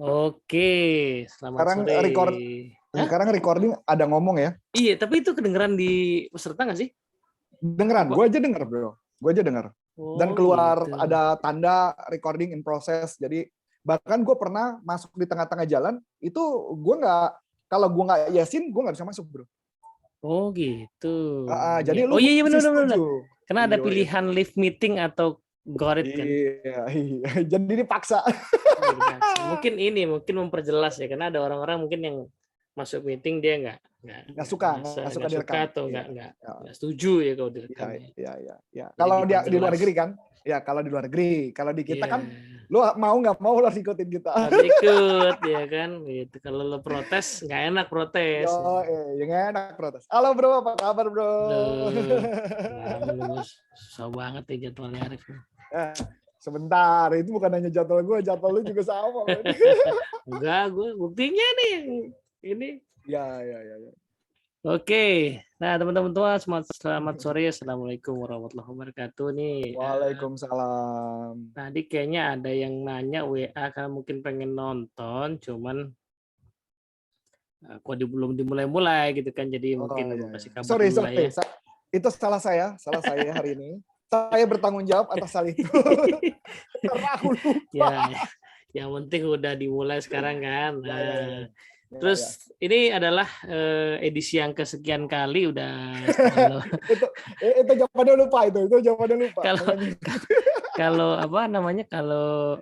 Oke, selamat Sekarang sore. Hah? sekarang recording ada ngomong ya. Iya, tapi itu kedengeran di peserta nggak sih? Dengeran, Apa? gue aja denger bro. Gue aja denger. Dan Oh keluar gitu. ada tanda recording in process. Jadi bahkan gue pernah masuk di tengah-tengah jalan, itu gue nggak, kalau gue nggak yasin, gue nggak bisa masuk bro. Oh gitu. Jadi Ya. lu Oh iya, iya mesti benar benar benar. setuju. Karena ada Iya, pilihan live meeting atau gorit kan. iya, iya. Jadi dipaksa. Jadi dipaksa. Mungkin memperjelas ya, karena ada orang-orang mungkin yang masuk meeting dia Nggak suka nggak suka direkam. atau Iya, nggak setuju ya kalau iya, direkam ya. iya, iya, iya. Jadi Kalau dia di luar diperjelas. negeri kan, ya kalau di luar negeri. Kalau di kita Iya. kan, lu mau nggak mau lo harus ikutin kita. Harus ikut ya kan gitu. Kalau lo protes nggak enak protes. Yo, yang enak protes. Halo bro, apa kabar bro? Aduh, ngalamin bos, susah banget ya jadwalnya Arif. Eh, sebentar, itu bukan hanya jadwal gue, jadwal lu juga sama. Enggak, gue buktinya nih ini. Ya, ya, ya, ya. Oke, nah teman-teman tua, selamat sore, assalamualaikum warahmatullahi wabarakatuh nih. Waalaikumsalam. Tadi kayaknya ada yang nanya WA karena mungkin pengen nonton, cuman kok belum dimulai-mulai gitu kan, jadi Oh mungkin ya, gue ya. kasih kabar Sorry, dulu lah sorry. ya. Itu salah saya hari ini. Saya bertanggung jawab atas hal itu. Karena aku lupa. Ya, yang penting udah dimulai sekarang kan. Ya, ya, ya. Ya, Terus ini adalah edisi yang kesekian kali udah. itu jawabannya lupa itu jawabannya lupa. Kalau apa namanya, kalau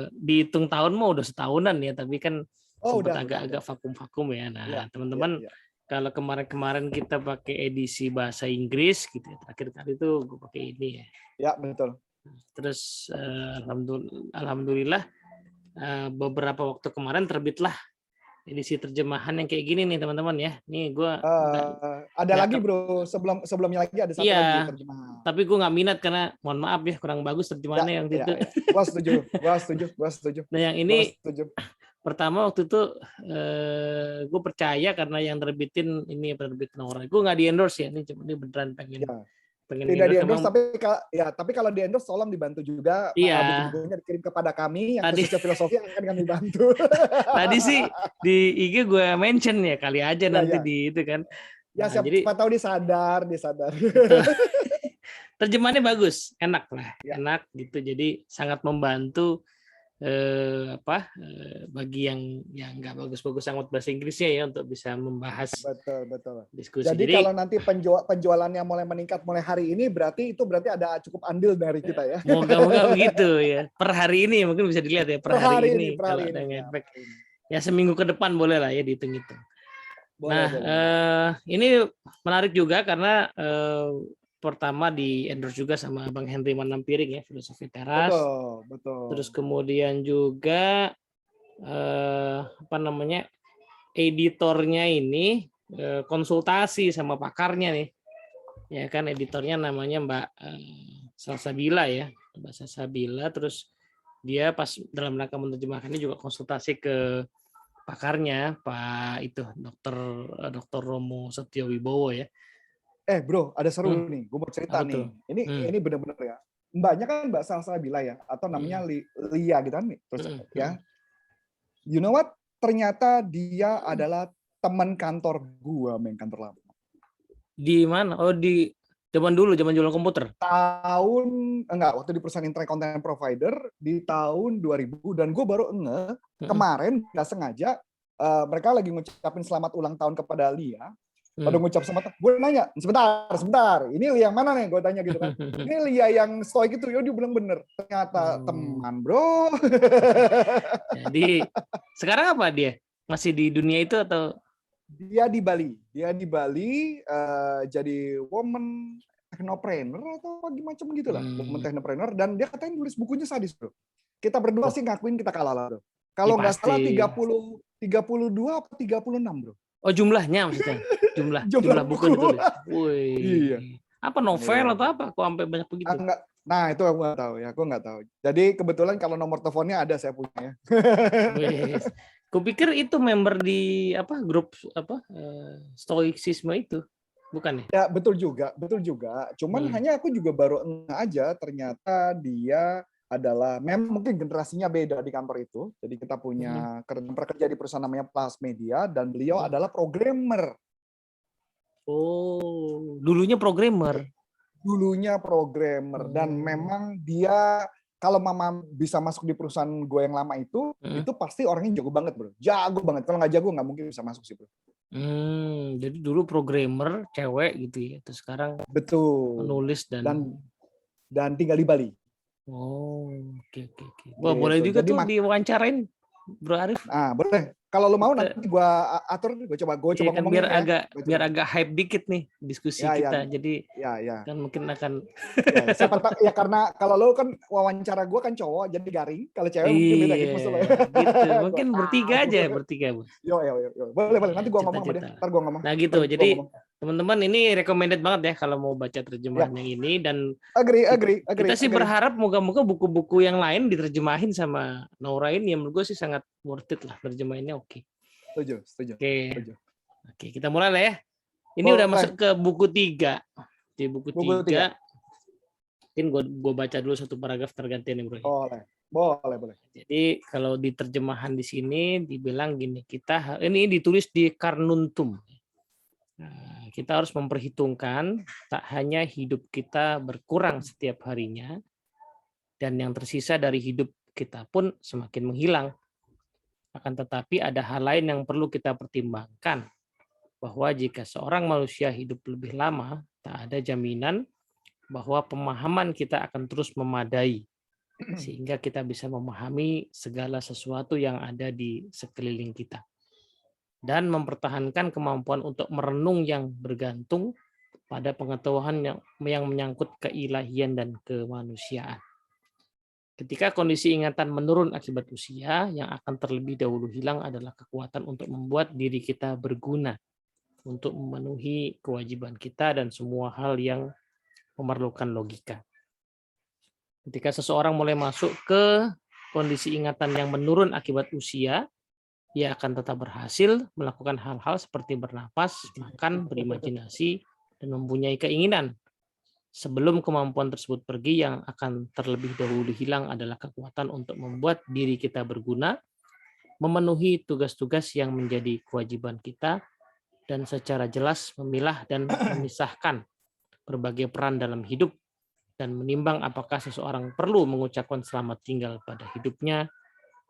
dihitung tahun mau udah setahunan ya, tapi kan sempat agak-agak vakum-vakum ya. Nah teman-teman, kalau kemarin-kemarin kita pakai edisi bahasa Inggris gitu ya, terakhir kali itu gue pakai ini ya. Ya betul. Terus alhamdulillah beberapa waktu kemarin terbitlah edisi terjemahan yang kayak gini nih teman-teman ya. Nih gue ada lagi bro, sebelumnya lagi ada satu lagi terjemahan. Tapi gue nggak minat karena mohon maaf ya, kurang bagus terjemahannya yang itu. Gua setuju. Nah yang ini pertama waktu itu gue percaya karena yang terbitin ini penerbitan orang. Gue nggak di endorse ya, ini beneran pengen. Tidak di endorse, tapi kalau di endorse tolong dibantu juga. Buku-bukunya dikirim kepada kami yang khususnya filosofi akan kami bantu. Tadi sih di IG gue mention ya, kali aja nanti di itu kan. Ya siapa tahu disadar. Terjemahannya bagus, enak lah, enak gitu. Jadi sangat membantu bagi yang nggak bagus-bagus sangat bahasa Inggrisnya ya, untuk bisa membahas. Betul. Diskusi. Jadi kalau nanti penjualannya mulai meningkat mulai hari ini, berarti ada cukup andil dari kita ya. Moga-moga begitu ya. Per hari ini mungkin bisa dilihat ya, per hari ini kalau ada ngefek. Ya seminggu ke depan boleh lah ya dihitung-hitung. Nah, ini menarik juga karena pertama di endorse juga sama Bang Henry Manampiring ya, Filosofi Teras. Betul. Terus kemudian juga editornya ini konsultasi sama pakarnya nih. Ya kan, editornya namanya Mbak Salsabila ya, Mbak Salsabila. Terus dia pas dalam rangka menerjemahkannya juga konsultasi ke pakarnya, Pak itu Dr. Romo Setio Wibowo ya. Bro, ada seru nih, gue mau cerita nih. Ini benar-benar ya. Mbaknya kan Mbak Salsabila ya, atau namanya Lia gitu kan nih. Terus ya, you know what? Ternyata dia adalah teman kantor gua, kantor lama. Di mana? Oh, di zaman dulu, zaman jualan komputer. Waktu di perusahaan internet content provider di tahun 2000, dan gue baru kemarin nggak sengaja mereka lagi ngucapin selamat ulang tahun kepada Lia. Pada ngucap selamat, gue nanya, sebentar, ini Lia yang mana nih? Gue tanya gitu kan. Ini Lia yang stoik itu, dia bilang bener. Ternyata teman, bro. Jadi sekarang apa dia? Masih di dunia itu atau? Dia di Bali. Jadi woman technopreneur atau macam gitulah, woman technopreneur, dan dia katanya nulis bukunya sadis, bro. Kita berdua sih ngakuin kita kalah lah, bro. Kalau nggak salah 32 atau 36, bro. Oh, jumlahnya maksudnya. Jumlah buku yang ditulis. Wih. Iya. Apa novel atau apa? Kok sampai banyak begitu? Nah, itu aku nggak tahu. Jadi kebetulan kalau nomor teleponnya ada, saya punya. Kupikir itu member di grup stoicisme itu, bukan ya? Ya betul juga. Cuman hanya aku juga baru aja ternyata dia adalah memang mungkin generasinya beda di kantor itu. Jadi kita Mm-mm. punya pekerja di perusahaan namanya Plus Media dan beliau Mm-mm. adalah programmer. Oh, dulunya programmer. Dulunya programmer dan Oh. memang dia kalau mama bisa masuk di perusahaan gue yang lama itu Mm. pasti orangnya jago banget bro, jago banget. Kalau nggak jago nggak mungkin bisa masuk sih bro. Jadi dulu programmer cewek gitu ya, terus sekarang Betul. menulis dan Dan tinggal di Bali oh, oke oke oke. Wah, boleh gitu. juga Jadi tuh diwawancarain, Bro Arif. boleh. Kalau lo mau Kita nanti gue atur, gue iya coba kan ngomongin ya. Gue biar coba. agak hype dikit nih diskusi Ya, ya, kita. Jadi ya, ya. kan mungkin akan Ya, siapa tahu ya karena kalau lo kan wawancara gue kan cowok jadi garing. Kalau cewek mungkin beda iya gitu maksudnya. gitu. Gue Mungkin tahu. bertiga, Bos. Yo. Boleh, boleh. Iya, Nanti gue ngomong sama dia. cita-cita. Ntar gue ngomong. Nah Ntar gitu. gue Jadi ngomong. teman-teman ini recommended banget ya kalau mau baca Ya, terjemahan yang ini dan kita agree. sih berharap moga-moga buku-buku yang lain diterjemahin sama Naura ini. Yang menurut gue sih sangat worth it lah terjemahinnya. Oke. Setuju. Oke, kita mulai lah ya. Ini udah Boleh. masuk ke buku 3. Di buku 3, mungkin gue baca dulu satu paragraf tergantian nih, Bro. Boleh. Jadi kalau di terjemahan di sini dibilang gini, ini ditulis di Karnuntum. Nah, kita harus memperhitungkan tak hanya hidup kita berkurang setiap harinya, dan yang tersisa dari hidup kita pun semakin menghilang. Akan tetapi ada hal lain yang perlu kita pertimbangkan, bahwa jika seorang manusia hidup lebih lama, tak ada jaminan bahwa pemahaman kita akan terus memadai, sehingga kita bisa memahami segala sesuatu yang ada di sekeliling kita. Dan mempertahankan kemampuan untuk merenung yang bergantung pada pengetahuan yang menyangkut keilahian dan kemanusiaan. Ketika kondisi ingatan menurun akibat usia, yang akan terlebih dahulu hilang adalah kekuatan untuk membuat diri kita berguna, untuk memenuhi kewajiban kita dan semua hal yang memerlukan logika. Ketika seseorang mulai masuk ke kondisi ingatan yang menurun akibat usia, ia akan tetap berhasil melakukan hal-hal seperti bernapas, makan, berimajinasi, dan mempunyai keinginan. Sebelum kemampuan tersebut pergi, yang akan terlebih dahulu hilang adalah kekuatan untuk membuat diri kita berguna, memenuhi tugas-tugas yang menjadi kewajiban kita, dan secara jelas memilah dan memisahkan berbagai peran dalam hidup, dan menimbang apakah seseorang perlu mengucapkan selamat tinggal pada hidupnya,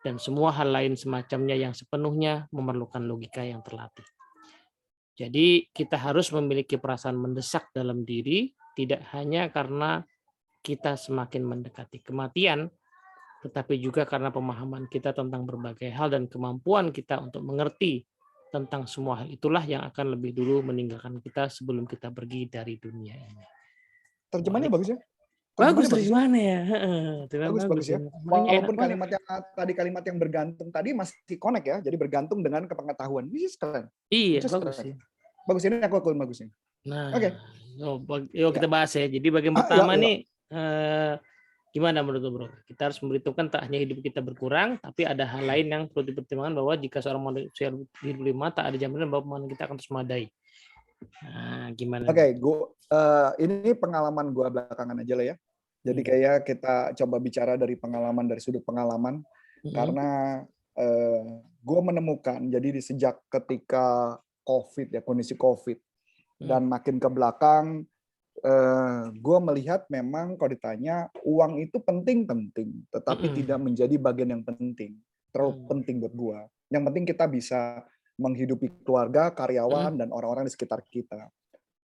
dan semua hal lain semacamnya yang sepenuhnya memerlukan logika yang terlatih. Jadi kita harus memiliki perasaan mendesak dalam diri, tidak hanya karena kita semakin mendekati kematian, tetapi juga karena pemahaman kita tentang berbagai hal dan kemampuan kita untuk mengerti tentang semua hal itulah yang akan lebih dulu meninggalkan kita sebelum kita pergi dari dunia ini. Terjemahnya bagus ya? Bagus terjemahannya ya. Bagus ya. Makanya enak Walaupun banget. kalimat yang bergantung tadi masih connect ya. Jadi bergantung dengan kepengetahuan. Which is keren. Iya, bagus sih. Bagus ini aku akuin bagusnya. Nah, Oke. Yuk kita bahas ya. Jadi bagian pertama nih, gimana menurut Bro? Kita harus memperhitungkan tak hanya hidup kita berkurang, tapi ada hal lain yang perlu dipertimbangkan, bahwa jika seorang manusia hidup lima, tak ada jaminan bahwa pemahaman kita akan terus memadai. Nah, gimana? Oke, ini pengalaman gue belakangan aja lah ya. Jadi kayak kita coba bicara dari pengalaman, dari sudut pengalaman. Karena gue menemukan, jadi sejak ketika COVID ya, kondisi COVID, dan makin ke belakang, gue melihat memang kalau ditanya, uang itu penting, tetapi tidak menjadi bagian yang penting. Terlalu penting buat gue. Yang penting kita bisa menghidupi keluarga, karyawan, dan orang-orang di sekitar kita.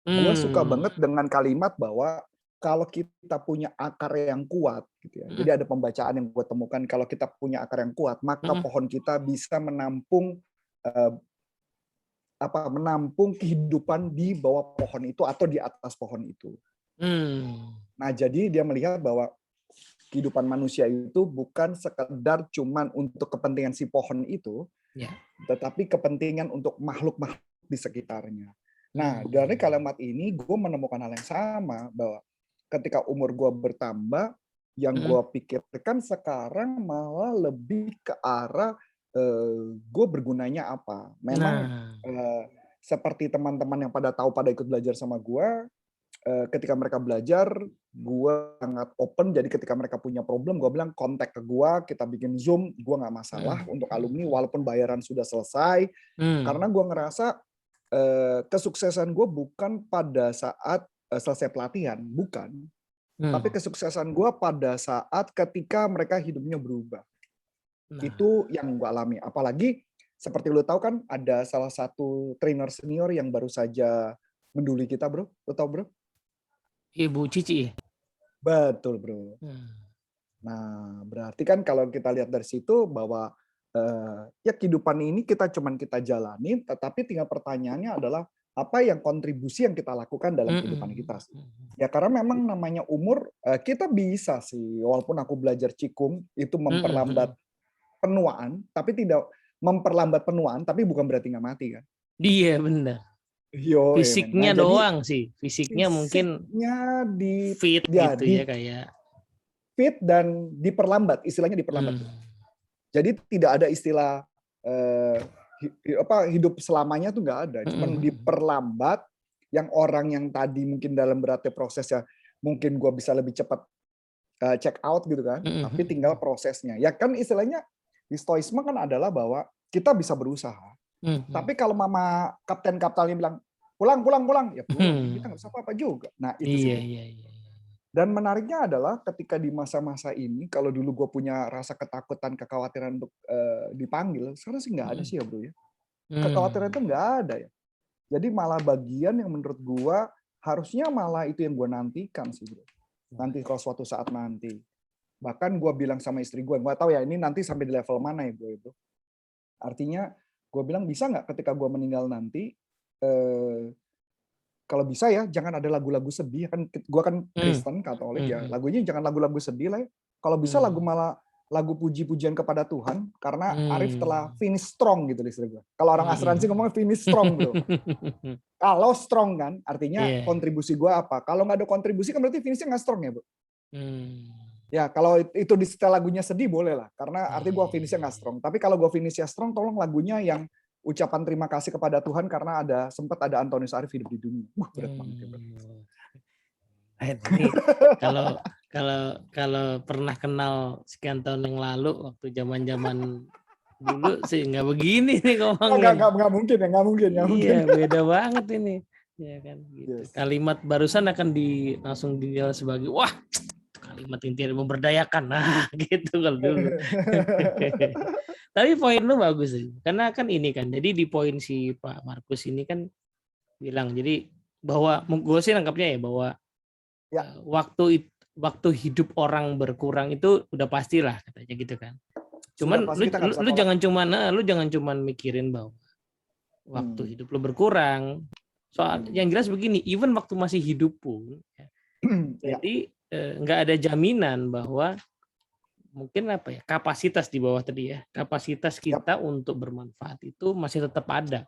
Gue suka banget dengan kalimat bahwa kalau kita punya akar yang kuat, gitu ya. Jadi ada pembacaan yang gue temukan, kalau kita punya akar yang kuat, maka pohon kita bisa menampung kehidupan di bawah pohon itu atau di atas pohon itu. Nah, jadi dia melihat bahwa kehidupan manusia itu bukan sekedar cuman untuk kepentingan si pohon itu, tetapi kepentingan untuk makhluk-makhluk di sekitarnya. Nah, dari kalimat ini gue menemukan hal yang sama, bahwa ketika umur gue bertambah, yang gue pikirkan sekarang malah lebih ke arah gue bergunanya apa. Memang seperti teman-teman yang pada ikut belajar sama gue, ketika mereka belajar, gue sangat open. Jadi ketika mereka punya problem, gue bilang kontak ke gue, kita bikin Zoom, gue nggak masalah untuk alumni walaupun bayaran sudah selesai. Karena gue ngerasa kesuksesan gue bukan pada saat selesai pelatihan, bukan. Tapi kesuksesan gue pada saat ketika mereka hidupnya berubah. Itu yang gue alami. Apalagi seperti lo tahu kan, ada salah satu trainer senior yang baru saja menduli kita, bro. Lo tahu, bro? Ibu Cici. Betul, bro. Nah, berarti kan kalau kita lihat dari situ bahwa ya kehidupan ini kita jalani, tetapi tinggal pertanyaannya adalah apa yang kontribusi yang kita lakukan dalam kehidupan kita sih. Ya karena memang namanya umur, kita bisa sih, walaupun aku belajar Qigong itu memperlambat penuaan, tapi tidak memperlambat penuaan, tapi bukan berarti nggak mati kan? Iya benar. Fisiknya doang sih, fisiknya mungkin di fit gitu ya, kayak fit dan diperlambat, istilahnya diperlambat. Jadi tidak ada istilah hidup selamanya tuh nggak ada, cuman diperlambat. Yang orang yang tadi mungkin dalam berarti prosesnya mungkin gua bisa lebih cepat check out gitu kan, tapi tinggal prosesnya. Ya kan istilahnya di stoisme kan adalah bahwa kita bisa berusaha. Tapi kalau mama kaptennya bilang pulang, ya pulang. Kita nggak bisa apa-apa juga. Nah itu sih. Iya. Dan menariknya adalah ketika di masa-masa ini, kalau dulu gue punya rasa ketakutan, kekhawatiran untuk dipanggil, sekarang sih nggak ada sih ya bro ya. Kekhawatiran itu nggak ada ya. Jadi malah bagian yang menurut gue harusnya malah itu yang gue nantikan sih bro. Nanti kalau suatu saat nanti. Bahkan gue bilang sama istri gue tahu ya ini nanti sampai di level mana ya bro itu. Artinya gue bilang bisa nggak ketika gue meninggal nanti, kalau bisa ya jangan ada lagu-lagu sedih, kan gue kan Kristen Katolik ya, lagunya jangan lagu-lagu sedih lah ya. Kalau bisa lagu puji-pujian kepada Tuhan, karena Arif telah finish strong gitu istri gue. Kalau orang asuransi ngomongnya finish strong bro. Kalau strong kan artinya kontribusi gue apa? Kalau nggak ada kontribusi kan berarti finishnya nggak strong ya bro. Ya kalau itu di setel lagunya sedih boleh lah, karena artinya gue finishnya nggak strong. Tapi kalau gue finishnya strong, tolong lagunya yang ucapan terima kasih kepada Tuhan karena sempat ada Antonius Arif hidup di dunia. Berat banget ya bro. Ini kalau pernah kenal sekian tahun yang lalu waktu zaman dulu sih nggak begini nih ngomongin. Nggak mungkin. Iya beda banget ini. Ya kan gitu. Yes. Kalimat barusan akan langsung dinilai sebagai wah kalimat inti memberdayakan. Nah gitu kalau dulu. Tapi poin lu bagus sih. Karena kan ini kan. Jadi di poin si Pak Markus ini kan bilang jadi bahwa gue sih nangkapnya ya bahwa waktu hidup orang berkurang itu udah pastilah katanya gitu kan. Cuman lu jangan cuman mikirin bahwa waktu hidup lu berkurang. Soal yang jelas begini, even waktu masih hidup pun jadi nggak ada jaminan bahwa mungkin kapasitas di bawah tadi ya, kapasitas kita untuk bermanfaat itu masih tetap ada.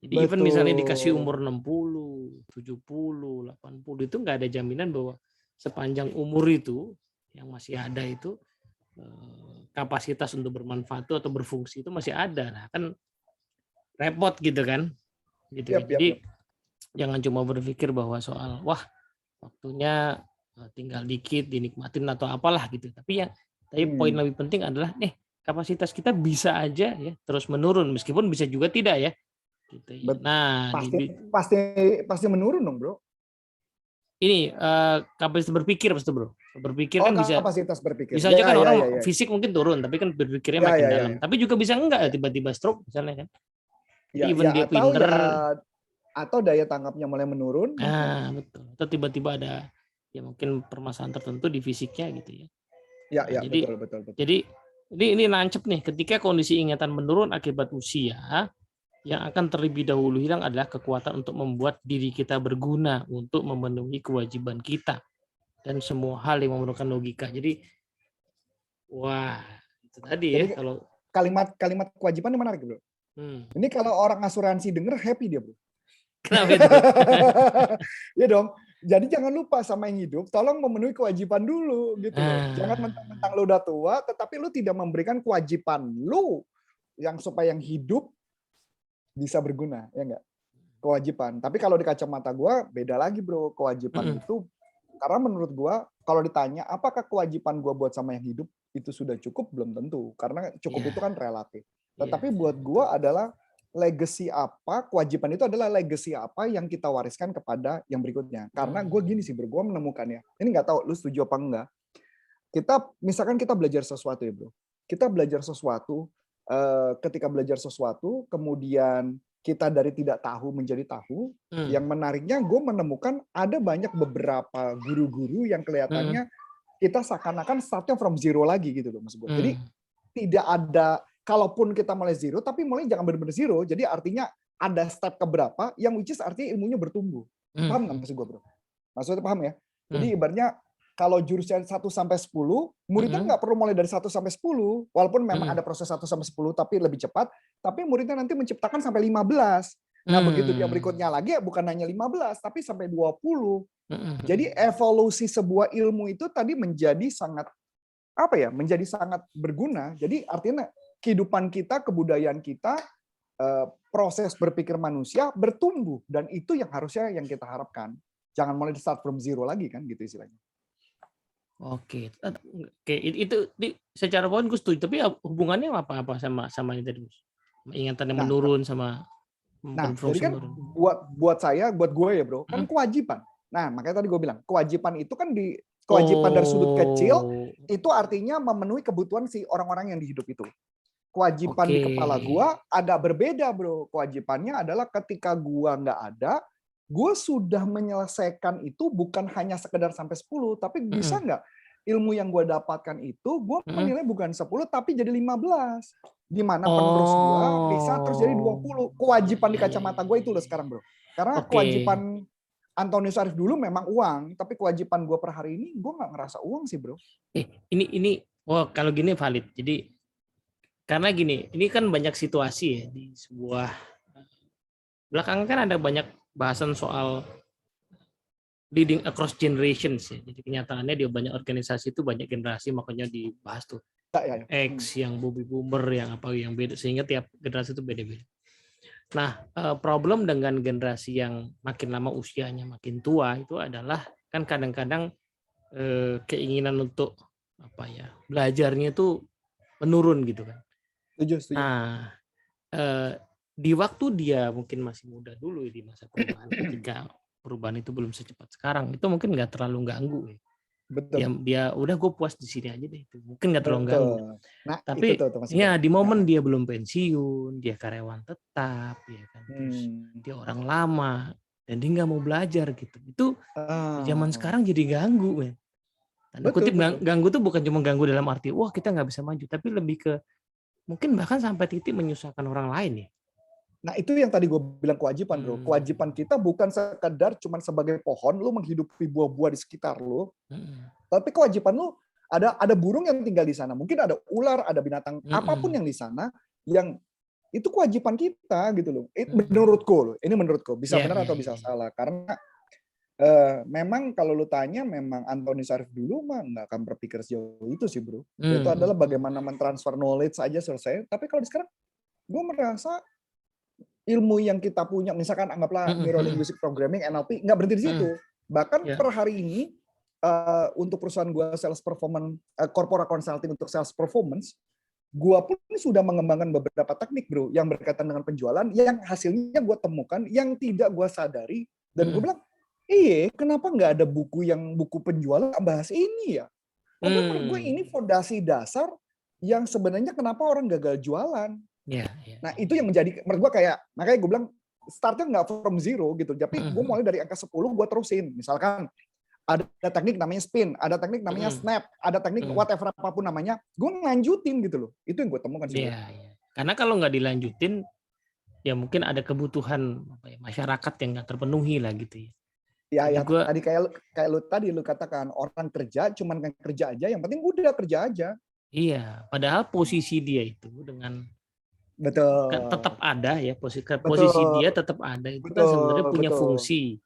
Jadi even misalnya dikasih umur 60, 70, 80 itu nggak ada jaminan bahwa sepanjang umur itu yang masih ada itu kapasitas untuk bermanfaat atau berfungsi itu masih ada. Nah, kan repot gitu kan. Gitu. Jadi jangan cuma berpikir bahwa soal waktunya tinggal dikit dinikmatin atau apalah gitu. Tapi poin lebih penting adalah kapasitas kita bisa aja ya terus menurun meskipun bisa juga tidak ya. Gitu ya. Nah, pasti menurun dong, bro. Ini kapasitas berpikir pasti, bro. Berpikir kan bisa kapasitas berpikir. Bisa aja kan orang fisik mungkin turun, tapi kan berpikirnya makin dalam. Tapi juga bisa enggak tiba-tiba stroke misalnya kan. Jadi even dia pinter atau daya tangkapnya mulai menurun. Nah, betul. Atau tiba-tiba ada ya mungkin permasalahan tertentu di fisiknya gitu ya. Ya, betul. Jadi ini nancep nih, ketika kondisi ingatan menurun akibat usia, yang akan terlebih dahulu hilang adalah kekuatan untuk membuat diri kita berguna untuk memenuhi kewajiban kita dan semua hal yang memerlukan logika. Jadi, itu tadi ya. Kalau kalimat kewajiban ini menarik, bro. Ini kalau orang asuransi denger happy dia, bro. Kenapa itu? Ya dong. Jadi jangan lupa sama yang hidup, tolong memenuhi kewajiban dulu gitu loh. Jangan mentang-mentang lu udah tua, tetapi lu tidak memberikan kewajiban lu yang supaya yang hidup bisa berguna, ya enggak? kewajiban. Tapi kalau di kacamata gue beda lagi bro, kewajiban itu karena menurut gue kalau ditanya apakah kewajiban gue buat sama yang hidup itu sudah cukup, belum tentu, karena cukup itu kan relatif. Tetapi buat gue adalah legacy apa, kewajiban itu adalah legacy apa yang kita wariskan kepada yang berikutnya. Karena gue gini sih bro, gue menemukannya. Ini nggak tahu lu setuju apa enggak. Misalkan kita belajar sesuatu ya bro. Kita belajar sesuatu, ketika belajar sesuatu, kemudian kita dari tidak tahu menjadi tahu. Yang menariknya gue menemukan ada banyak beberapa guru-guru yang kelihatannya kita seakan-akan startnya from zero lagi gitu loh maksud gue. Jadi tidak ada, kalaupun kita mulai zero, tapi mulai jangan benar-benar zero. Jadi artinya ada step keberapa yang which is artinya ilmunya bertumbuh. Paham nggak maksud gue bro? Maksudnya paham ya? Jadi ibaratnya kalau jurusan 1 sampai 10, muridnya nggak perlu mulai dari 1 sampai 10, walaupun memang ada proses 1 sampai 10 tapi lebih cepat, tapi muridnya nanti menciptakan sampai 15. Nah, begitu dia berikutnya lagi bukan hanya 15 tapi sampai 20. Jadi evolusi sebuah ilmu itu tadi menjadi sangat menjadi sangat berguna. Jadi artinya kehidupan kita, kebudayaan kita, proses berpikir manusia bertumbuh dan itu yang harusnya yang kita harapkan. Jangan mulai start from zero lagi kan gitu istilahnya. Oke, itu secara poin gue setuju, tapi hubungannya apa sama ini tadi, ingatan yang menurun sama jadi kan buat gue ya bro, kan kewajiban. Nah makanya tadi gue bilang kewajiban itu kan kewajiban dari sudut kecil itu artinya memenuhi kebutuhan si orang-orang yang di hidup itu. Kewajiban di kepala gue agak berbeda bro. Kewajibannya adalah ketika gue nggak ada, gue sudah menyelesaikan itu bukan hanya sekedar sampai 10, tapi bisa nggak ilmu yang gue dapatkan itu gue menilai bukan 10 tapi jadi 15. Di mana penerus gue bisa terus jadi 20. Kewajiban di kacamata gue itu loh sekarang bro. Karena kewajiban Antonius Arif dulu memang uang, tapi kewajiban gue per hari ini gue nggak ngerasa uang sih bro. Kalau gini valid. Jadi karena gini, ini kan banyak situasi ya di sebuah belakangan kan ada banyak bahasan soal leading across generations ya. Jadi kenyataannya di banyak organisasi itu banyak generasi, makanya dibahas tuh X yang baby boomer yang apa yang beda, sehingga tiap generasi itu beda-beda. Nah, problem dengan generasi yang makin lama usianya makin tua itu adalah kan kadang-kadang keinginan untuk belajarnya itu menurun gitu kan. Setuju. Nah, di waktu dia mungkin masih muda dulu di masa perubahan, ketika perubahan itu belum secepat sekarang, itu mungkin nggak terlalu ganggu ya. Betul. Dia udah gue puas di sini aja deh, itu mungkin nggak terlalu ganggu. Nah, tapi itu ya di momen dia belum pensiun, dia karyawan tetap, ya kan, terus dia orang lama dan dia nggak mau belajar gitu. Itu zaman sekarang jadi ganggu, men. Tanda kutip ganggu tuh bukan cuma ganggu dalam arti wah kita nggak bisa maju, tapi lebih ke mungkin bahkan sampai titik menyusahkan orang lain ya. Nah itu yang tadi gue bilang kewajiban bro. Kewajiban kita bukan sekedar cuman sebagai pohon lu menghidupi buah-buah di sekitar lu. Tapi kewajiban lu ada burung yang tinggal di sana. Mungkin ada ular, ada binatang apapun yang di sana yang itu kewajiban kita gitu loh. Menurutku ini menurutku bisa benar atau bisa salah karena memang kalau lu tanya memang Antonius Arif dulu mah nggak akan berpikir sejauh itu sih bro. Itu adalah bagaimana mentransfer knowledge aja selesai. Tapi kalau sekarang gue merasa ilmu yang kita punya, misalkan anggaplah Neuro-Linguistic Programming, NLP, nggak berhenti di situ. Bahkan per hari ini, untuk perusahaan gue sales performance, corporate consulting untuk sales performance, gue pun sudah mengembangkan beberapa teknik bro, yang berkaitan dengan penjualan, yang hasilnya gue temukan, yang tidak gue sadari, dan gue bilang, kenapa nggak ada buku penjualan bahas ini ya? Karena menurut gue ini fondasi dasar yang sebenarnya kenapa orang gagal jualan. Nah itu yang menjadi menurut gue kayak makanya gue bilang startnya nggak from zero gitu, tapi gue mulai dari angka 10 gue terusin. Misalkan ada teknik namanya spin, ada teknik namanya snap, ada teknik whatever apapun namanya, gue lanjutin gitu loh. Itu yang gue temukan sih. Karena kalau nggak dilanjutin ya mungkin ada kebutuhan masyarakat yang nggak terpenuhi lah gitu ya. Tadi kayak lu katakan orang kerja cuman kerja aja, yang penting udah kerja aja. Iya, padahal posisi dia itu dengan betul tetap ada ya, posisi dia tetap ada, itu kan sebenarnya punya fungsi.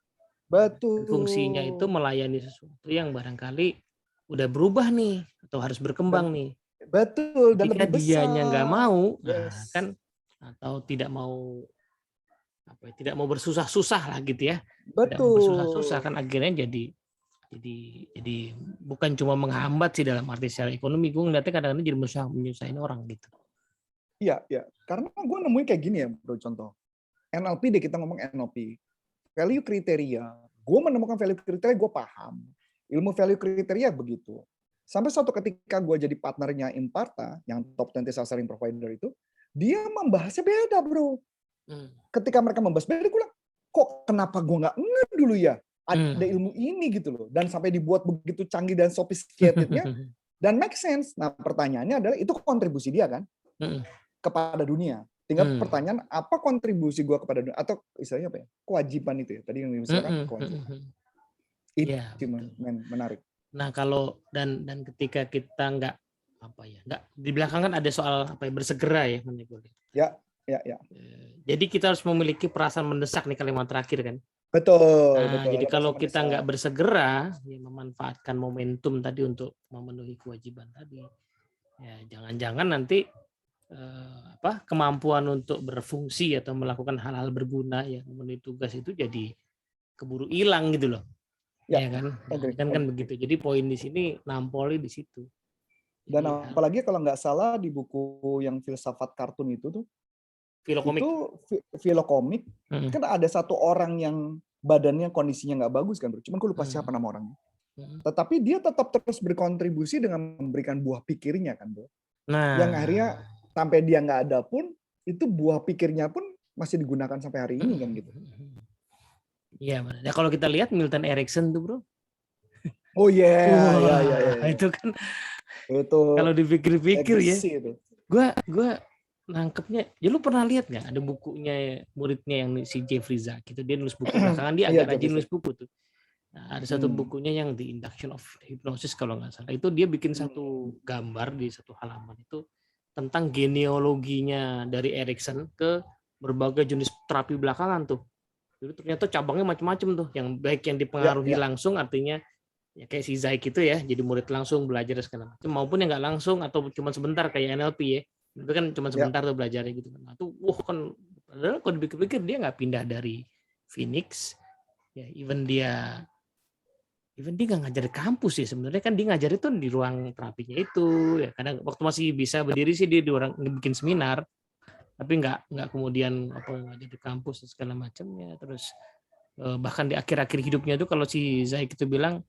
Betul. Fungsinya itu melayani sesuatu yang barangkali udah berubah nih atau harus berkembang nih. Betul. Dan jika lebih besar. Dianya nggak mau, nah kan, atau tidak mau tidak mau bersusah-susah lah gitu ya. Tidak mau bersusah-susah Betul. kan akhirnya jadi bukan cuma menghambat sih dalam arti secara ekonomi, gue ngeliatnya kadang-kadang jadi menyusahin orang gitu. Iya, iya. Karena gue nemuin kayak gini ya, bro, contoh. NLP deh, kita ngomong NLP. Value kriteria. Gue menemukan value kriteria, gue paham. Ilmu value kriteria begitu. Sampai suatu ketika gue jadi partnernya Imparta, yang top 20 sales selling provider itu, dia membahasnya beda, bro. Ketika mereka membahas beda, gue bilang, kok kenapa gue nggak ngeh dulu ya? Ada ilmu ini gitu loh. Dan sampai dibuat begitu canggih dan sophisticated-nya, dan make sense. Nah, pertanyaannya adalah, itu kontribusi dia kan? Kepada dunia. Tinggal pertanyaan, apa kontribusi gue kepada dunia? Atau istilahnya apa ya? Kewajiban itu ya. Tadi yang dibicarakan kewajiban. Itu ya, menarik. Nah, kalau dan ketika kita nggak di belakang kan ada soal bersegera ya, Ya. Jadi kita harus memiliki perasaan mendesak nih kalimat terakhir kan. Betul. Jadi kalau kita nggak bersegera, ya memanfaatkan momentum tadi untuk memenuhi kewajiban tadi, ya jangan-jangan nanti kemampuan untuk berfungsi atau melakukan hal-hal berguna yang memenuhi tugas itu jadi keburu hilang gitu loh. Ya kan? Kan begitu. Jadi poin di sini nampoli di situ. Dan apalagi kalau nggak salah di buku yang filsafat kartun itu tuh, filokomik, kan ada satu orang yang badannya kondisinya nggak bagus kan, bro. Cuman gue lupa siapa nama orangnya. Tetapi dia tetap terus berkontribusi dengan memberikan buah pikirnya kan, bro. Yang akhirnya sampai dia nggak ada pun, itu buah pikirnya pun masih digunakan sampai hari ini kan gitu. Iya, ya kalau kita lihat Milton Erickson tuh, bro. Oh iya. Itu kan itu kalau dipikir-pikir ya. Gue nangkepnya, ya lu pernah lihat nggak ada bukunya muridnya yang si Jeffrey Zak itu, dia nulis buku belakangan, dia agak rajin nulis buku tuh. Nah, ada satu bukunya yang The Induction of Hypnosis kalau nggak salah, itu dia bikin satu gambar di satu halaman itu tentang genealoginya dari Erickson ke berbagai jenis terapi belakangan tuh. Jadi ternyata cabangnya macam-macam tuh, yang baik yang dipengaruhi langsung, artinya ya kayak si Zaik itu ya, jadi murid langsung belajar segala macam, maupun yang nggak langsung atau cuma sebentar kayak NLP ya, itu kan cuma sebentar tuh belajarnya gitu kan. Nah, tuh kan padahal kalau dipikir-pikir dia nggak pindah dari Phoenix ya, even dia nggak ngajar di kampus sih sebenarnya, kan dia ngajar itu di ruang terapinya itu ya. Kadang waktu masih bisa berdiri sih dia di orang bikin seminar, tapi nggak kemudian ngajar di kampus dan segala macamnya. Terus bahkan di akhir-akhir hidupnya itu kalau si Zaik itu bilang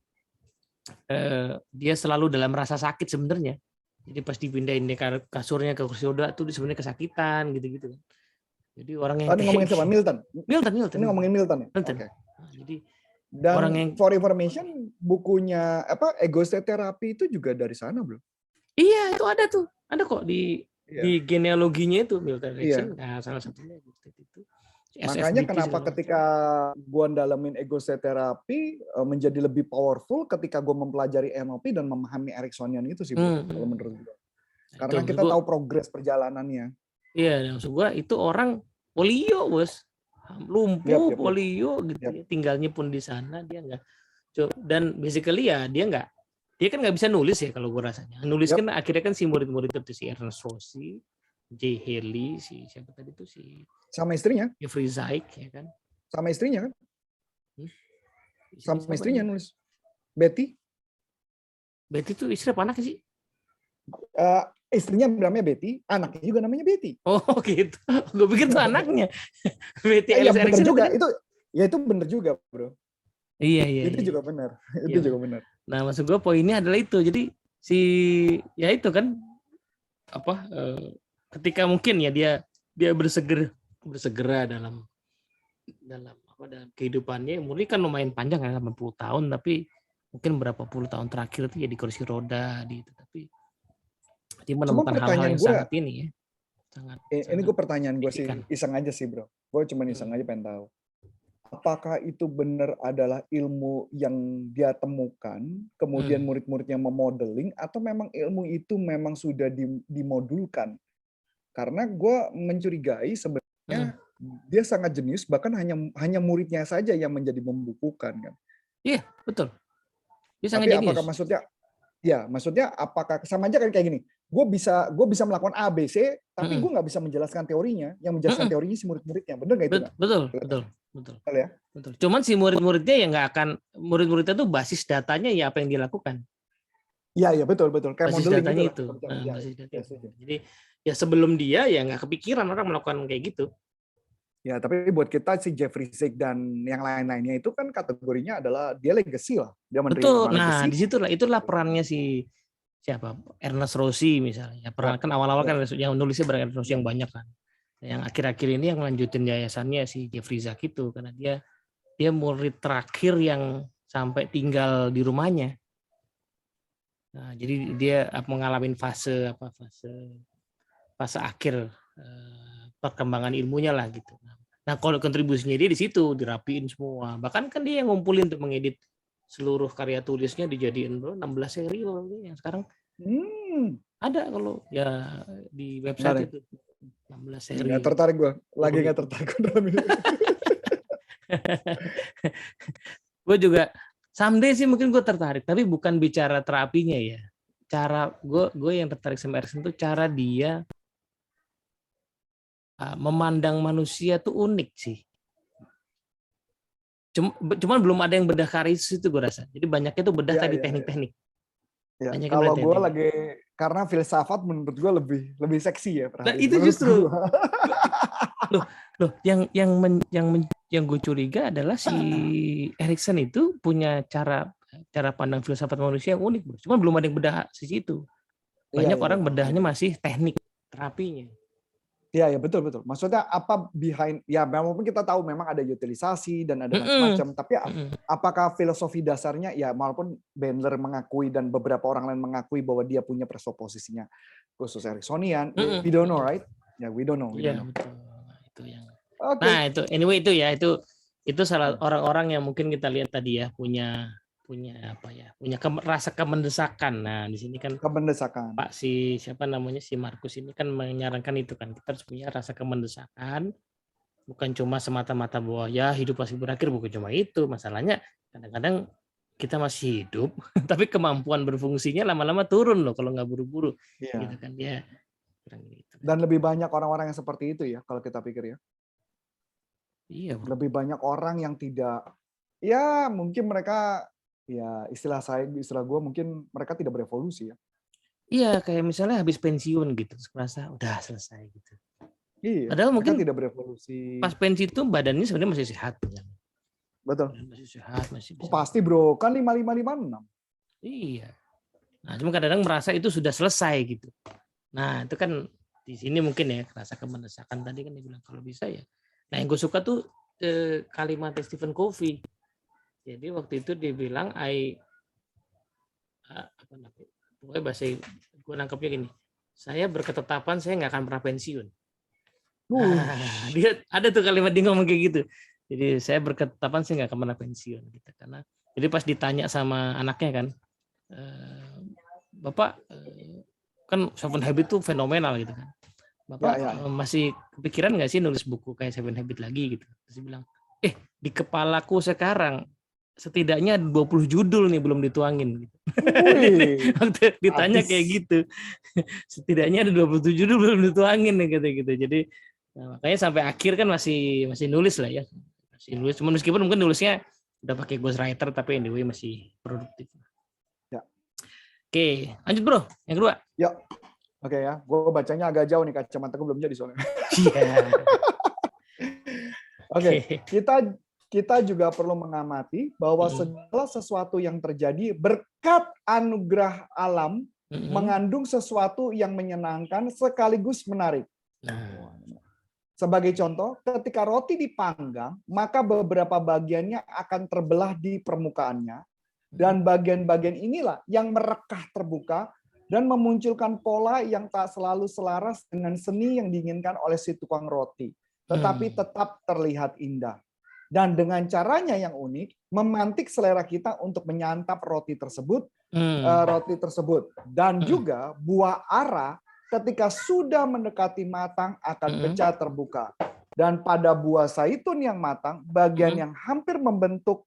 dia selalu dalam rasa sakit sebenarnya. Jadi pas dipindahin kasurnya ke kursi roda tuh sebenarnya kesakitan gitu-gitu. Jadi orang yang ngomongin sama Milton. Ini ngomongin Milton ya. Okay. Nah, jadi dan orang yang, for information, bukunya Ego State Therapy itu juga dari sana, bro. Iya, itu ada tuh. Ada kok di genealoginya itu Milton Erickson. Nah, salah satunya itu. Makanya kenapa ketika gue dalamin Ego State Therapy menjadi lebih powerful ketika gue mempelajari NLP dan memahami Ericksonian itu sih, bro, kalau menurut gue. Karena kita tahu progres perjalanannya. Iya, maksud gue itu orang polio, bos. Lumpuh, polio gitu ya. Tinggalnya pun di sana, dia nggak. Dan basically ya dia kan nggak bisa nulis ya kalau gue rasanya. Nulis kan akhirnya kan si murid-murid itu si Ernest Rossi, J. Haley, si siapa tadi tuh si sama istrinya. Jeffrey Zeig ya kan. Sama istrinya kan. Sama istrinya nulis. Betty. Betty tuh istri apa anaknya sih? Istrinya namanya Betty, anaknya juga namanya Betty. Oh gitu. Gue pikir tuh anaknya. Betty ya benar juga. Itu benar juga, bro. Iya. Itu juga benar. Itu juga benar. Nah, maksud gue poinnya adalah itu. Jadi ya itu kan ketika mungkin ya dia bersegera dalam kehidupannya. Umurnya kan lumayan panjang kan, 80 tahun, tapi mungkin berapa puluh tahun terakhir itu ya di kursi roda gitu. Tapi dia menemukan hal-hal yang sangat ini ya. Ini gue pertanyaan gue sih, iseng aja sih, bro. Gue cuma iseng aja pengen tahu. Apakah itu benar adalah ilmu yang dia temukan, kemudian murid-muridnya memodeling, atau memang ilmu itu memang sudah dimodulkan? Karena gue mencurigai sebenarnya dia sangat jenius, bahkan hanya muridnya saja yang menjadi membukukan kan. Iya, betul. Dia sangat jenius. Apakah maksudnya apakah sama aja kan kayak gini? gue bisa melakukan A, B, C, tapi Mm-mm. gue nggak bisa menjelaskan teorinya. Yang menjelaskan Mm-mm. teorinya si murid-muridnya. Bener nggak itu nggak? Betul, betul, betul, Betul ya? betul. Cuman si murid-muridnya ya nggak akan, murid-muridnya tuh basis datanya ya apa yang dilakukan. Iya, iya, betul, betul. Kayak Basis modeling datanya itulah. itu. Nah, Ya, basis data ya, itu. setuju. Jadi ya sebelum dia ya nggak kepikiran orang melakukan kayak gitu. Ya, tapi buat kita si Jeffrey Zeek dan yang lain-lainnya itu kan kategorinya adalah dia legacy lah. Dia Betul. menerima Nah, legacy. itulah perannya si siapa? Ernest Rossi misalnya. Ya, Peran kan awal-awal ya, kan yang nulisnya Ernest Rossi ya. yang banyak kan. Yang akhir-akhir ini yang lanjutin yayasannya si Jeffrey Zeek itu karena dia murid terakhir yang sampai tinggal di rumahnya. Nah, jadi dia mengalami fase akhir perkembangan ilmunya lah gitu. Nah, kalau kontribusinya dia di situ dirapiin semua. Bahkan kan dia yang ngumpulin untuk mengedit seluruh karya tulisnya dijadiin 16 seri yang sekarang ada kalau ya di website itu 16 seri. Nggak tertarik gue. Lagi nggak tertarik dalam ini. Gue juga someday sih mungkin gue tertarik, tapi bukan bicara terapinya ya. Cara gue yang tertarik sama Erikson tuh cara dia memandang manusia tuh unik sih. Cuman belum ada yang bedah karis itu gue rasa. Jadi banyaknya tuh bedah tadi teknik-teknik. Ya, kalau gue lagi karena filsafat menurut gue lebih seksi ya. Nah, itu justru loh yang gue curiga adalah si Erikson itu punya cara pandang filsafat manusia yang unik, bro. Cuman belum ada yang bedah sisi itu. Banyak orang bedahnya masih teknik terapinya. Iya, ya betul. Maksudnya apa behind, ya walaupun kita tahu memang ada utilisasi dan ada macam-macam, tapi apakah filosofi dasarnya, ya walaupun Bandler mengakui dan beberapa orang lain mengakui bahwa dia punya presuposisinya khusus Ericksonian, we don't know, right? Ya, we don't know. Iya, betul. Itu yang. Okay. Nah, itu itu salah orang-orang yang mungkin kita lihat tadi ya punya rasa kemendesakan. Nah, di sini kan kemendesakan. Pak siapa namanya si Markus ini kan menyarankan itu kan kita harus punya rasa kemendesakan, bukan cuma semata-mata bahwa ya hidup pasti berakhir, bukan cuma itu. Masalahnya kadang-kadang kita masih hidup tapi kemampuan berfungsinya lama-lama turun loh kalau nggak buru-buru. Gitu kan ya. Dan lebih banyak orang-orang yang seperti itu ya kalau kita pikir ya. Iya, bro. Lebih banyak orang yang tidak, ya mungkin mereka, ya istilah gue mungkin mereka tidak berevolusi ya. Iya, kayak misalnya habis pensiun gitu, merasa udah selesai gitu. Iya. Padahal mungkin tidak berevolusi. Pas pensi itu badannya sebenarnya masih sehat. Betul. Masih sehat, masih bisa. Pasti bro, kan 5556. Iya. Nah, cuma kadang-kadang merasa itu sudah selesai gitu. Nah, itu kan di sini mungkin ya rasa kemendesakan tadi kan dia bilang kalau bisa ya. Nah, yang gue suka tuh kalimat Stephen Covey. Jadi waktu itu dia bilang pokoknya bahasa gue nangkepnya gini. Saya berketetapan saya nggak akan pernah pensiun. Nah, dia ada tuh kalimat dia ngomong kayak gitu. Jadi saya berketetapan saya nggak akan pernah pensiun gitu karena jadi pas ditanya sama anaknya kan, Bapak kan Seven Habits tuh fenomenal gitu kan. Bapak masih kepikiran nggak sih nulis buku kayak Seven Habits lagi gitu? Terus dia bilang, di kepalaku sekarang setidaknya 20 judul nih belum dituangin. Gitu. Waktu ditanya kayak gitu, setidaknya ada 27 judul belum dituangin nih gitu. Jadi makanya sampai akhir kan masih nulis lah ya, masih nulis. Cuma meskipun mungkin nulisnya udah pakai ghostwriter tapi anyway masih produktif. Ya. Oke, lanjut bro, yang kedua. Ya. Oke ya, gue bacanya agak jauh nih, kacamata gue belum jadi soalnya. Oke, kita juga perlu mengamati bahwa segala sesuatu yang terjadi berkat anugerah alam mengandung sesuatu yang menyenangkan sekaligus menarik. Sebagai contoh, ketika roti dipanggang, maka beberapa bagiannya akan terbelah di permukaannya, dan bagian-bagian inilah yang merekah terbuka dan memunculkan pola yang tak selalu selaras dengan seni yang diinginkan oleh si tukang roti, tetapi tetap terlihat indah. Dan dengan caranya yang unik, memantik selera kita untuk menyantap roti tersebut, dan juga buah ara ketika sudah mendekati matang akan pecah terbuka. Dan pada buah zaitun yang matang, bagian yang hampir membusuk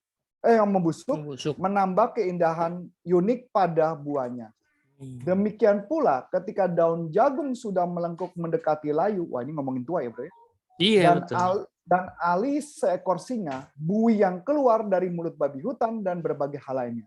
menambah keindahan unik pada buahnya. Demikian pula ketika daun jagung sudah melengkung mendekati layu, wah ini ngomongin tua ya bro ya. Iya, Dan betul. dan alis seekor singa, buih yang keluar dari mulut babi hutan dan berbagai hal lainnya.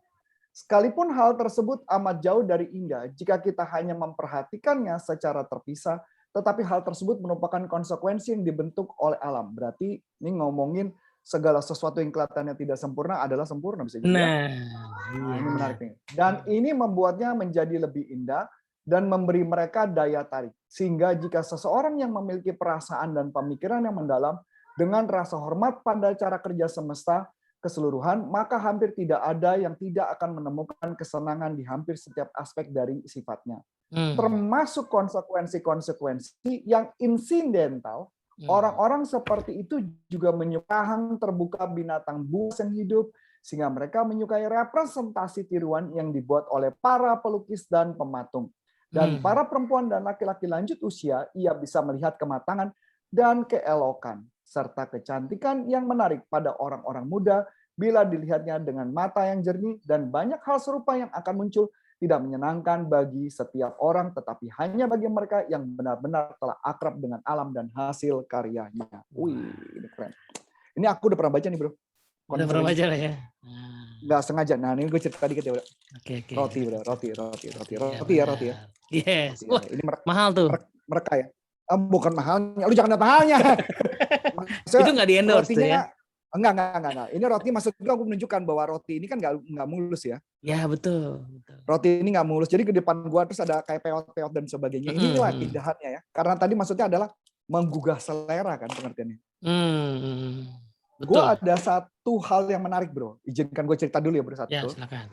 Sekalipun hal tersebut amat jauh dari indah, jika kita hanya memperhatikannya secara terpisah, tetapi hal tersebut merupakan konsekuensi yang dibentuk oleh alam. Berarti ini ngomongin segala sesuatu yang kelihatannya tidak sempurna adalah sempurna, bisa jadi ya. Nah, Nah, iya, ini iya. menarik nih. Dan ini membuatnya menjadi lebih indah dan memberi mereka daya tarik. Sehingga jika seseorang yang memiliki perasaan dan pemikiran yang mendalam dengan rasa hormat pada cara kerja semesta keseluruhan, maka hampir tidak ada yang tidak akan menemukan kesenangan di hampir setiap aspek dari sifatnya. Termasuk konsekuensi-konsekuensi yang insidental. Orang-orang seperti itu juga menyukai terbuka binatang buas yang hidup, sehingga mereka menyukai representasi tiruan yang dibuat oleh para pelukis dan pematung. Dan para perempuan dan laki-laki lanjut usia, ia bisa melihat kematangan dan keelokan, serta kecantikan yang menarik pada orang-orang muda bila dilihatnya dengan mata yang jernih, dan banyak hal serupa yang akan muncul tidak menyenangkan bagi setiap orang, tetapi hanya bagi mereka yang benar-benar telah akrab dengan alam dan hasil karyanya. Wih, ini keren. Ini aku udah pernah baca nih bro. Udah pernah baca lah ya. Nggak sengaja. Nah ini gue cerita dikit ya bro. Oke. Roti bro, roti ya. Yes. Roti, ya. Ini mahal tuh. Mereka ya. Bukan mahalnya. Lu jangan lihat mahalnya. Itu nggak di endorse tuh ya? Enggak. Ini roti maksud gue aku menunjukkan bahwa roti ini kan nggak mulus ya. Ya betul. Roti ini nggak mulus. Jadi ke depan gua terus ada kayak peot-peot dan sebagainya. Inilah keindahannya ya. Karena tadi maksudnya adalah menggugah selera kan pengertiannya. Betul. Gue ada satu hal yang menarik bro. Izinkan gue cerita dulu ya bro satu. Ya silakan.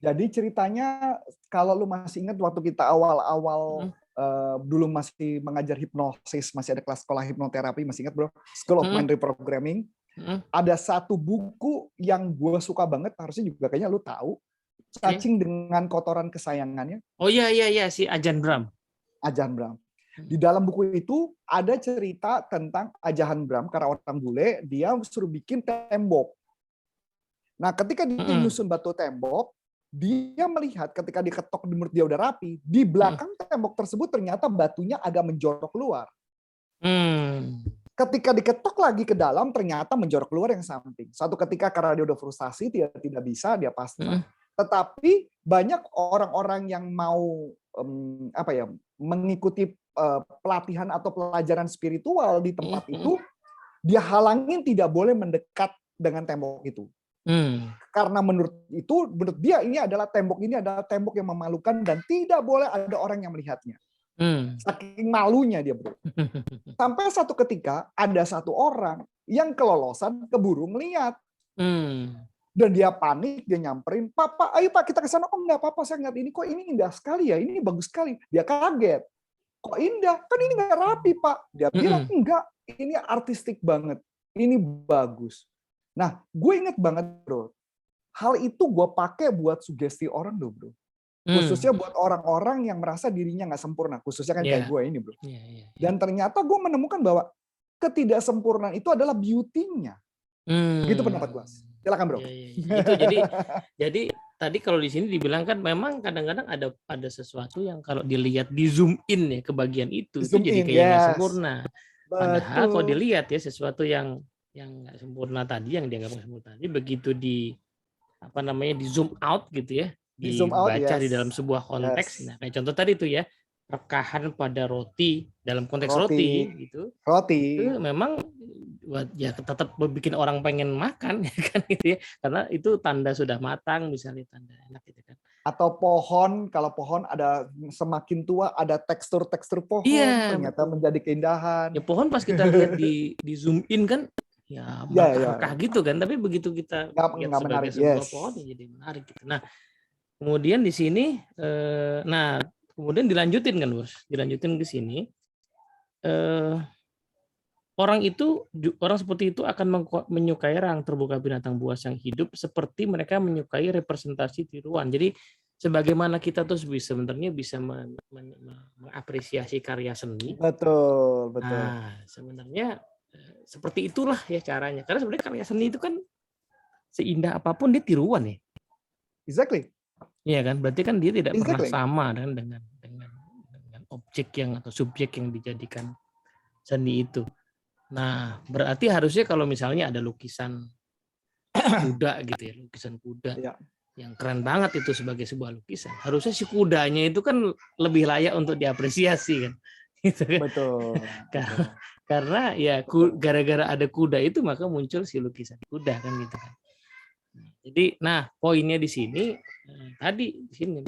Jadi ceritanya kalau lu masih ingat waktu kita awal-awal dulu masih mengajar hipnosis, masih ada kelas sekolah hipnoterapi, masih ingat bro? School of Mind Reprogramming. Ada satu buku yang gue suka banget, harusnya juga kayaknya lu tahu. Cacing dengan kotoran kesayangannya. Oh iya si Ajahn Brahm. Di dalam buku itu ada cerita tentang Ajahn Brahm, karena orang bule, dia suruh bikin tembok. Nah, ketika dia nyusun batu tembok, dia melihat ketika diketok di menurut dia udah rapi, di belakang tembok tersebut ternyata batunya agak menjorok keluar. Ketika diketok lagi ke dalam, ternyata menjorok keluar yang samping. Suatu ketika karena dia udah frustasi, dia tidak bisa, dia pasrah. Tetapi banyak orang-orang yang mau mengikuti pelatihan atau pelajaran spiritual di tempat itu, dia halangin tidak boleh mendekat dengan tembok itu. Karena menurut dia ini adalah tembok yang memalukan dan tidak boleh ada orang yang melihatnya. Saking malunya dia bro. Sampai satu ketika ada satu orang yang kelolosan keburu ngeliat. Dan dia panik, dia nyamperin, Pak, ayo Pak kita ke sana. Oh enggak apa-apa, saya ngeliat ini kok ini indah sekali ya, ini bagus sekali. Dia kaget. Kok indah? Kan ini nggak rapi Pak. Dia bilang enggak, ini artistik banget. Ini bagus. Nah, gue inget banget bro. Hal itu gue pakai buat sugesti orang loh bro. Khususnya buat orang-orang yang merasa dirinya nggak sempurna. Khususnya kan kayak gue ini bro. Dan ternyata gue menemukan bahwa ketidaksempurnaan itu adalah beauty-nya. Gitu pendapat gue. Silakan bro. Itu jadi tadi kalau di sini dibilang kan memang kadang-kadang ada sesuatu yang kalau dilihat di zoom in ya ke bagian itu jadi kayak nggak sempurna. Padahal kalau dilihat ya sesuatu yang nggak sempurna tadi, yang dianggap sempurna tadi, begitu di zoom out gitu ya, dibaca di dalam sebuah konteks. Nah, kayak contoh tadi tuh ya, rekahan pada roti dalam konteks roti gitu. Itu memang ya tetap bikin orang pengen makan ya kan gitu ya. Karena itu tanda sudah matang, misalnya tanda enak gitu kan. Atau pohon, kalau pohon ada semakin tua ada tekstur-tekstur pohon, ternyata menjadi keindahan. Ya pohon pas kita lihat di zoom in kan ya berkah gitu kan, tapi begitu kita lihat sebagai sebuah pohon ya jadi menarik gitu. Nah, kemudian di sini kemudian dilanjutin kan Bos, dilanjutin ke sini orang seperti itu akan menyukai rang terbuka binatang buas yang hidup seperti mereka menyukai representasi tiruan. Jadi sebagaimana kita tuh sebenarnya bisa mengapresiasi karya seni. Betul. Nah, sebenarnya seperti itulah ya caranya. Karena sebenarnya karya seni itu kan seindah apapun dia tiruan ya. Exactly. Iya kan, berarti kan dia tidak pernah Exactly. sama kan dengan objek yang atau subjek yang dijadikan seni itu. Nah, berarti harusnya kalau misalnya ada lukisan kuda gitu ya, lukisan kuda Ya, yang keren banget itu sebagai sebuah lukisan. Harusnya si kudanya itu kan lebih layak untuk diapresiasi kan. Gitu kan. betul, betul, Karena ya betul. gara-gara ada kuda itu maka muncul si lukisan kuda kan gitu kan. Jadi, nah poinnya di sini tadi di sini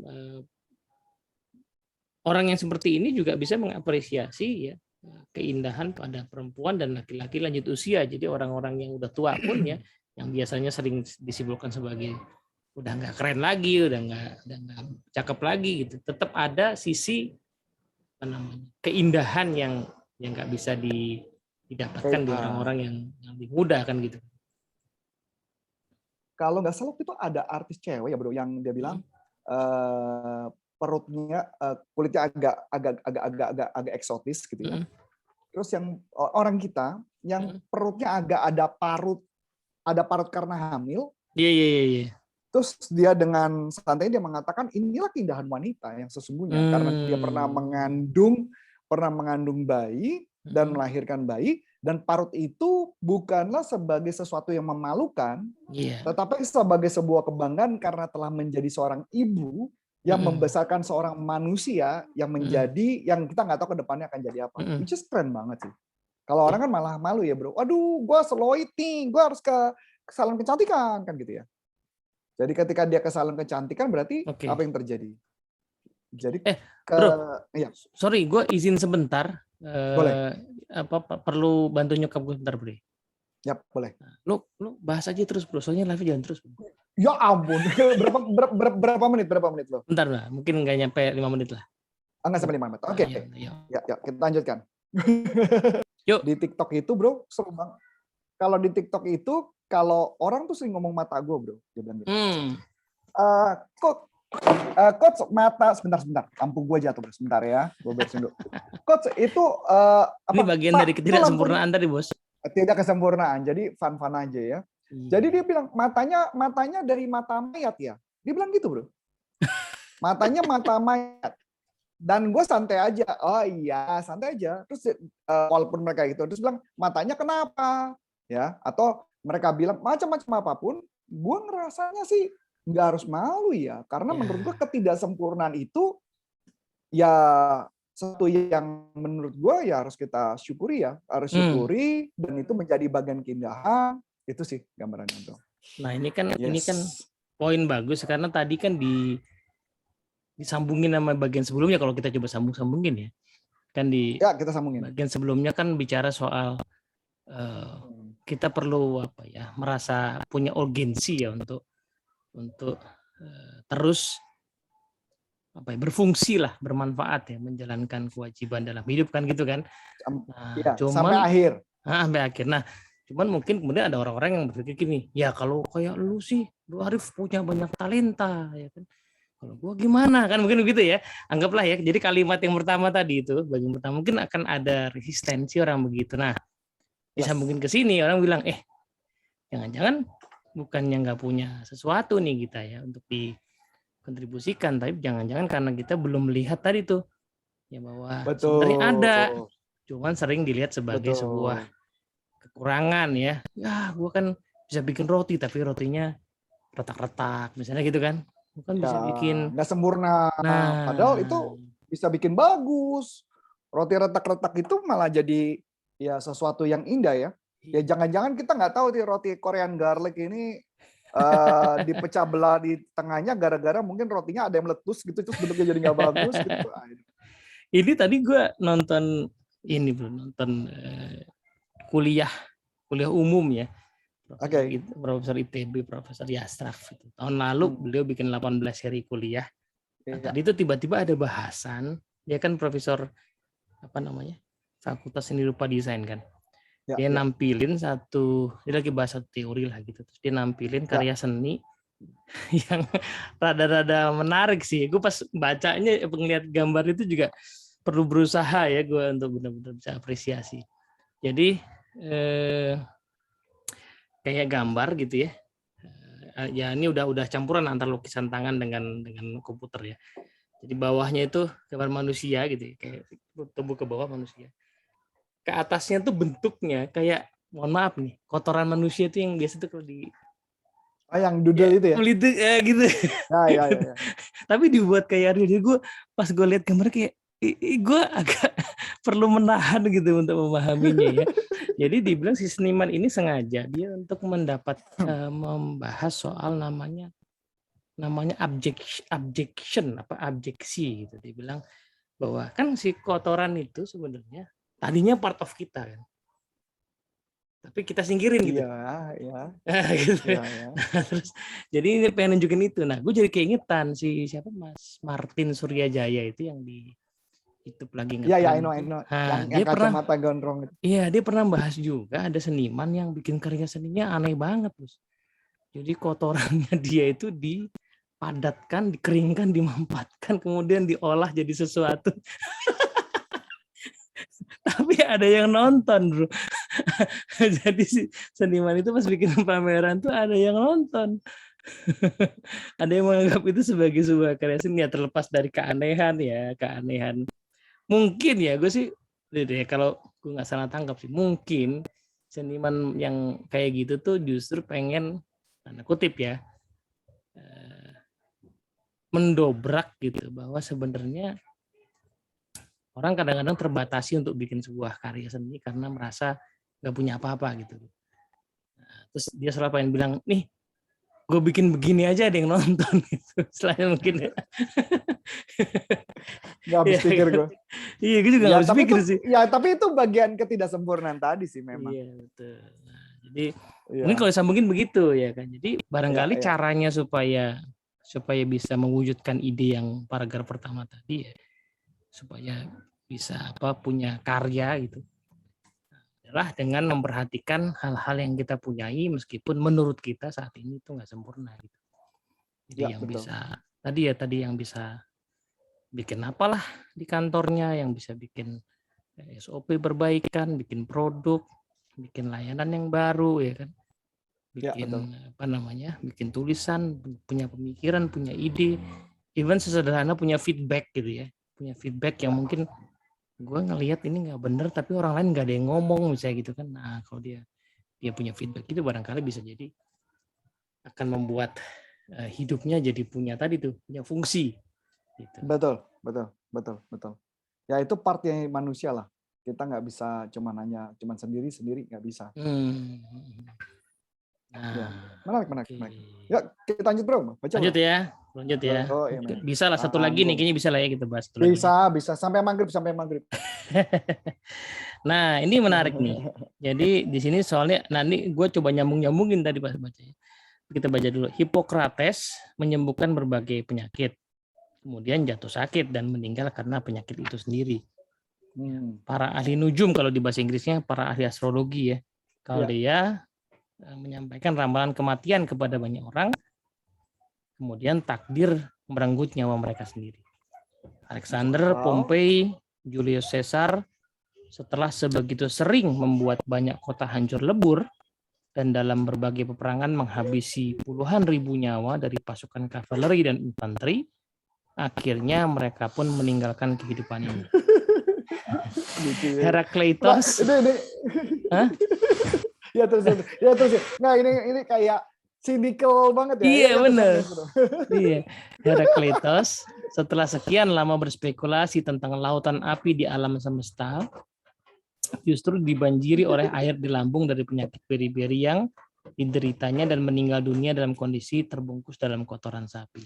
orang yang seperti ini juga bisa mengapresiasi ya keindahan pada perempuan dan laki-laki lanjut usia. Jadi orang-orang yang udah tua pun ya, yang biasanya sering disebutkan sebagai udah nggak keren lagi, udah nggak cakep lagi gitu. Tetap ada sisi apa namanya keindahan yang nggak bisa didapatkan di orang-orang yang lebih muda kan gitu. Kalau nggak salah itu ada artis cewek ya bro yang dia bilang perutnya kulitnya agak eksotis gitu ya. Terus yang orang kita yang perutnya agak ada parut karena hamil. Iya. Terus dia dengan santai dia mengatakan inilah keindahan wanita yang sesungguhnya karena dia pernah mengandung bayi dan melahirkan bayi, dan parut itu bukanlah sebagai sesuatu yang memalukan, tetapi sebagai sebuah kebanggaan karena telah menjadi seorang ibu yang membesarkan seorang manusia yang menjadi yang kita nggak tahu ke depannya akan jadi apa. Which is keren banget sih. Kalau orang kan malah malu ya bro. Waduh, gue seloid nih, gue harus ke salon kecantikan kan gitu ya. Jadi ketika dia ke salon kecantikan berarti apa yang terjadi? Jadi bro, ya. Sorry, gue izin sebentar. Boleh. Perlu bantu nyokap gue sebentar, Bro. Ya, boleh. Lu bahas aja terus, Bro. Soalnya live jalan terus. Bro. Ya ampun. berapa menit lo? Bentar lah, mungkin nggak nyampe 5 menit lah. Nggak sampai 5 menit. Oke. Ya, kita lanjutkan. Yuk. Di TikTok itu, Bro, seru banget. Kalau di TikTok itu, kalau orang tuh sering ngomong mata gue, Bro. Dia bilang gitu. Coach, mata sebentar. Lampu gue jatuh, Bro. Sebentar ya. Gue bersihin dulu. Coach, itu ini bagian dari ketidaksempurnaan tadi, Bos. Tidak kesempurnaan. Jadi fun-fun aja ya. Jadi dia bilang matanya dari mata mayat ya. Dia bilang gitu, Bro. Matanya mata mayat. Dan gue santai aja. Oh iya, santai aja. Terus walaupun mereka gitu, terus bilang matanya kenapa? Ya, atau mereka bilang macam-macam apapun, gue ngerasanya sih nggak harus malu ya. Karena menurut gue ketidaksempurnaan itu ya satu yang menurut gue ya harus kita syukuri ya. Harus syukuri dan itu menjadi bagian keindahan. Itu sih gambarannya, Bro. Nah, ini kan poin bagus karena tadi kan disambungin sama bagian sebelumnya kalau kita coba sambungin ya. Kan kita sambungin. Bagian sebelumnya kan bicara soal kita perlu merasa punya urgensi ya untuk terus berfungsi lah, bermanfaat ya, menjalankan kewajiban dalam hidup kan gitu kan. Nah, sampai akhir. Sampai akhir. Nah, cuman mungkin kemudian ada orang-orang yang berpikir gini, ya kalau kayak lu sih, lu Arif punya banyak talenta ya kan. Kalau gua gimana kan mungkin begitu ya. Anggaplah ya. Jadi kalimat yang pertama tadi itu, bagian pertama mungkin akan ada resistensi orang begitu. Nah, disambungin ke sini orang bilang, jangan-jangan bukannya nggak punya sesuatu nih kita ya untuk dikontribusikan, tapi jangan-jangan karena kita belum melihat tadi tuh ya bahwa sebenarnya ada, cuman sering dilihat sebagai sebuah kekurangan ya. Ya, gua kan bisa bikin roti tapi rotinya retak-retak misalnya gitu kan. Bukan bisa bikin nggak sempurna. Padahal itu bisa bikin bagus. Roti retak-retak itu malah jadi ya sesuatu yang indah ya. Ya jangan-jangan kita nggak tahu nih roti Korean garlic ini dipecah belah di tengahnya gara-gara mungkin rotinya ada yang meletus gitu terus bentuknya jadi nggak bagus gitu. Ini tadi gue nonton ini bro, nonton kuliah umum ya. Profesor ITB, Profesor Yasraf. Tahun lalu beliau bikin 18 seri kuliah. Nah, tadi itu tiba-tiba ada bahasan, dia kan profesor Fakultas Seni Rupa Desain kan. Dia nampilin dia lagi bahas satu teori lah gitu. Terus dia nampilin karya seni yang rada-rada menarik sih. Gue pas bacanya, ngeliat gambar itu juga perlu berusaha ya gue untuk benar-benar bisa apresiasi. Jadi kayak gambar gitu ya. ya ini udah campuran antara lukisan tangan dengan komputer ya. Jadi bawahnya itu gambar manusia gitu, kayak tubuh ke bawah manusia. Ke atasnya tuh bentuknya kayak, mohon maaf nih, kotoran manusia itu yang biasa tuh kalau di yang doodle itu ya? Politik gitu. Ya. Tapi dibuat kayak real. Jadi gue pas gue lihat gambar kayak gue agak perlu menahan gitu untuk memahaminya ya. Jadi dibilang si seniman ini sengaja dia untuk membahas soal namanya abjeksi gitu. Dibilang bahwa kan si kotoran itu sebenarnya tadinya part of kita kan. Tapi kita singkirin gitu. Iya. Gitu. Ya. Nah, terus jadi ini pengen nunjukin itu. Nah, gue jadi keingetan si siapa Mas Martin Suryajaya itu yang di YouTube lagi ngetren. Iya, I know. Nah, yang kacamata gondrong itu. Iya, dia pernah bahas juga ada seniman yang bikin karya seninya aneh banget, Bos. Jadi kotorannya dia itu dipadatkan, dikeringkan, dimampatkan, kemudian diolah jadi sesuatu. Tapi ada yang nonton, bro. Jadi si seniman itu pas bikin pameran tuh ada yang nonton. Ada yang menganggap itu sebagai sebuah karya seni, ya terlepas dari keanehan. Mungkin ya, gue sih, kalau gue nggak salah tangkap sih, mungkin seniman yang kayak gitu tuh justru pengen, tanda kutip ya, mendobrak gitu, bahwa sebenarnya orang kadang-kadang terbatasi untuk bikin sebuah karya seni karena merasa nggak punya apa-apa gitu. Nah, terus dia selalu pengen bilang, nih, gue bikin begini aja ada yang nonton gitu. Selain mungkin ya. Nggak habis pikir gue. Iya, gue juga nggak habis pikir sih. Ya, tapi itu bagian ketidaksempurnaan tadi sih memang. Iya, betul. Nah, jadi mungkin kalau disambungin begitu ya kan. Jadi barangkali caranya supaya bisa mewujudkan ide yang paragraf pertama tadi ya, supaya bisa punya karya gitu, adalah dengan memperhatikan hal-hal yang kita punyai meskipun menurut kita saat ini itu nggak sempurna gitu. Jadi yang betul. Tadi yang bisa bikin apalah di kantornya, yang bisa bikin SOP perbaikan, bikin produk, bikin layanan yang baru ya kan, bikin bikin tulisan, punya pemikiran, punya ide, even sesederhana punya feedback gitu ya, punya feedback yang mungkin gue ngelihat ini nggak bener tapi orang lain nggak ada yang ngomong misalnya gitu kan. Nah, kalau dia punya feedback itu barangkali bisa jadi akan membuat hidupnya jadi punya fungsi gitu. Betul. Ya itu part yang manusia lah. Kita nggak bisa cuman sendiri nggak bisa. Nah, ya. Menarik. Ya, kita lanjut bro. Lanjut ya. Bisa lah satu lagi nih, kayaknya bisa lah ya kita bahas. Bisa sampai maghrib. Nah, ini menarik nih. Jadi di sini soalnya, ini gue coba nyambungin tadi pas baca. Kita baca dulu. Hippocrates menyembuhkan berbagai penyakit, kemudian jatuh sakit dan meninggal karena penyakit itu sendiri. Para ahli nujum, kalau di bahasa Inggrisnya para ahli astrologi ya, kalau dia menyampaikan ramalan kematian kepada banyak orang, kemudian takdir merenggut nyawa mereka sendiri. Alexander, Pompei, Julius Caesar, setelah sebegitu sering membuat banyak kota hancur lebur dan dalam berbagai peperangan menghabisi puluhan ribu nyawa dari pasukan kavaleri dan infanteri, akhirnya mereka pun meninggalkan kehidupan ini. Herakleitos. Ya terus. Nah, ini kayak cynical banget ya. Iya, benar. Iya. Herakleitos setelah sekian lama berspekulasi tentang lautan api di alam semesta, justru dibanjiri oleh air di lambung dari penyakit beri-beri yang dideritanya dan meninggal dunia dalam kondisi terbungkus dalam kotoran sapi.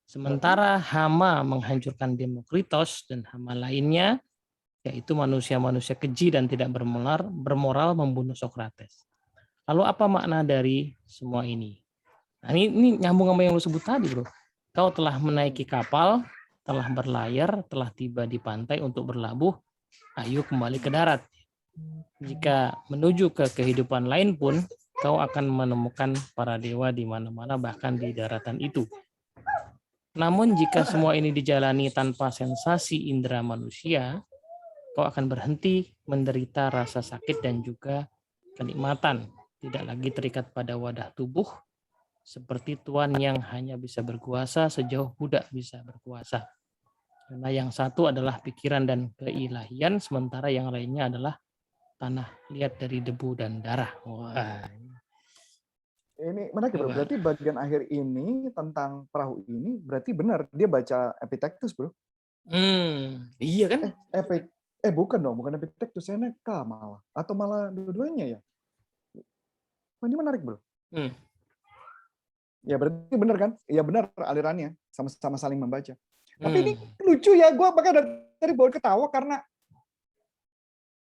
Sementara hama menghancurkan Demokritos dan hama lainnya, yaitu manusia-manusia keji dan tidak bermoral membunuh Sokrates. Lalu apa makna dari semua ini? Nah, ini nyambung sama yang lu sebut tadi, bro. Kau telah menaiki kapal, telah berlayar, telah tiba di pantai untuk berlabuh, ayo kembali ke darat. Jika menuju ke kehidupan lain pun, kau akan menemukan para dewa di mana-mana, bahkan di daratan itu. Namun jika semua ini dijalani tanpa sensasi indera manusia, kau akan berhenti menderita rasa sakit dan juga kenikmatan, tidak lagi terikat pada wadah tubuh, seperti Tuhan yang hanya bisa berkuasa sejauh budak bisa berkuasa. Karena yang satu adalah pikiran dan keilahian, sementara yang lainnya adalah tanah liat dari debu dan darah. Wah, Ini menarik bro. coba. Berarti bagian akhir ini tentang perahu ini berarti benar dia baca Epictetus bro. Iya kan? Bukan dong, bukan Epictetus, Seneca malah. Atau malah dua-duanya ya? Wah, ini menarik bro. Hmm. Ya berarti benar kan? Ya benar alirannya, sama-sama saling membaca. Tapi ini Hmm. lucu ya, gue bahkan dari bawah ketawa karena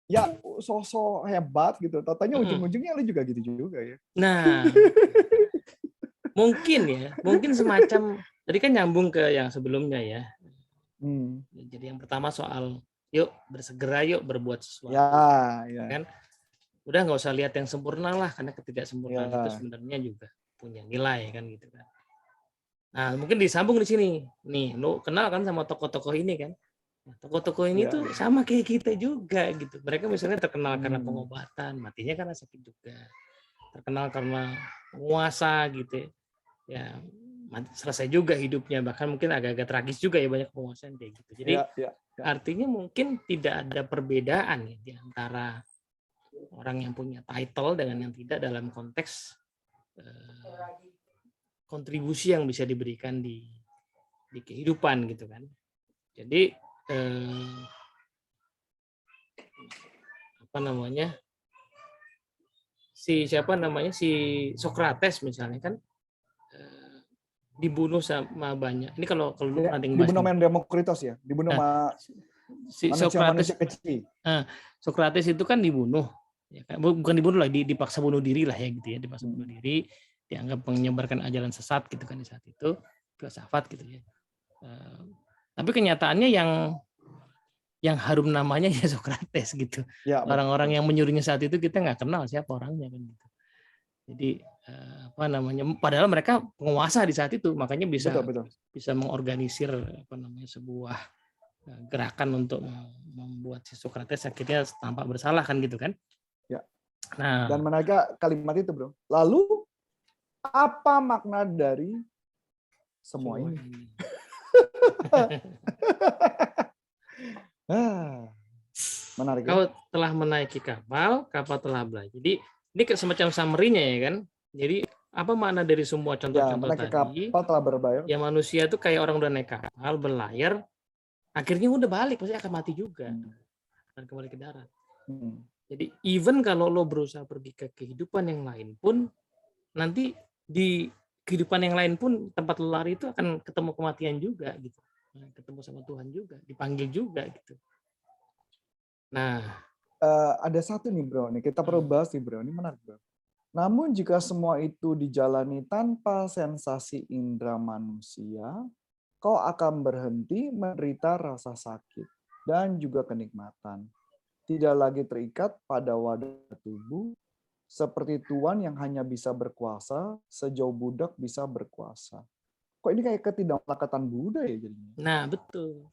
ya sosok hebat gitu. Totalnya ujung-ujungnya lu juga gitu juga ya. Nah, mungkin semacam tadi kan nyambung ke yang sebelumnya ya. Jadi yang pertama soal yuk bersegera, yuk berbuat sesuatu. Ya. Kan? Udah nggak usah lihat yang sempurna lah, karena ketidaksempurnaan itu sebenarnya juga punya nilai kan gitu kan. Nah, mungkin disambung di sini. Nih, lu kenal kan sama tokoh-tokoh ini kan? Nah, tokoh-tokoh ini tuh sama kayak kita juga gitu. Mereka misalnya terkenal karena pengobatan, matinya karena sakit juga. Terkenal karena penguasa gitu ya. Selesai juga hidupnya, bahkan mungkin agak-agak tragis juga ya, banyak penguasa yang kayak gitu. Jadi artinya mungkin tidak ada perbedaan ya di antara orang yang punya title dengan yang tidak dalam konteks kontribusi yang bisa diberikan di kehidupan gitu kan. Jadi si Socrates misalnya kan dibunuh sama banyak. Ini kalau nanti dibunuh sama Demokritos ya, dibunuh sama si manusia kecil. Socrates itu kan dibunuh, ya, bukan dibunuh lah, dipaksa bunuh diri lah ya gitu ya, dipaksa bunuh diri, dianggap menyebarkan ajaran sesat gitu kan di saat itu, filsafat gitu ya. Tapi kenyataannya yang harum namanya ya Socrates gitu. Ya, orang-orang yang menyuruhnya saat itu kita nggak kenal siapa orangnya kan gitu. Jadi padahal mereka penguasa di saat itu, makanya bisa mengorganisir sebuah gerakan untuk membuat si Socrates akhirnya tampak bersalah kan gitu kan. Ya. Nah, dan menaga kalimat itu bro. Lalu apa makna dari semua ini? Menarik. Kau telah menaiki kapal telah belajar. Jadi ini semacam summary-nya ya kan. Jadi apa makna dari semua contoh-contoh tadi? Kapal telah berlayar. Ya manusia itu kayak orang udah naik kapal berlayar, akhirnya udah balik pasti akan mati juga dan kembali ke darat. Jadi even kalau lo berusaha pergi ke kehidupan yang lain pun, nanti di kehidupan yang lain pun tempat lo lari itu akan ketemu kematian juga gitu. Ketemu sama Tuhan juga, dipanggil juga gitu. Nah, ada satu nih bro, nih kita perlu bahas nih bro, ini menarik bro. Namun jika semua itu dijalani tanpa sensasi indera manusia, kau akan berhenti menderita rasa sakit dan juga kenikmatan. Tidak lagi terikat pada wadah tubuh, seperti tuan yang hanya bisa berkuasa sejauh budak bisa berkuasa. Kok ini kayak ketidakmelekatan Buddha ya jadinya? Nah, betul.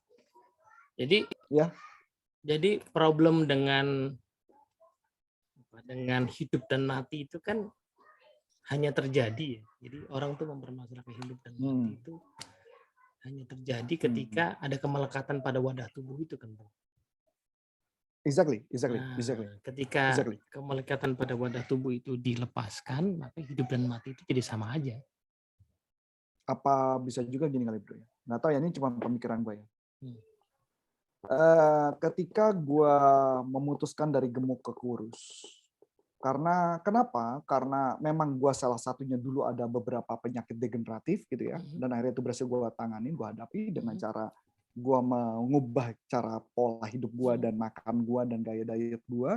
Jadi problem dengan hidup dan mati itu kan hanya terjadi ya. Jadi orang tuh mempermasalahkan hidup dan mati itu hanya terjadi ketika ada kemelekatan pada wadah tubuh itu kan, Bro. Exactly. Ketika kemelekatan pada wadah tubuh itu dilepaskan, maka hidup dan mati itu jadi sama aja. Apa bisa juga gini kali bro ya? Nggak tahu ya, ini cuma pemikiran gue ya. Ketika gue memutuskan dari gemuk ke kurus, kenapa? Karena memang gue salah satunya dulu ada beberapa penyakit degeneratif gitu ya, dan akhirnya itu berhasil gue tanganin, gue hadapi dengan cara gue mengubah cara pola hidup gue dan makan gue dan gaya diet gue,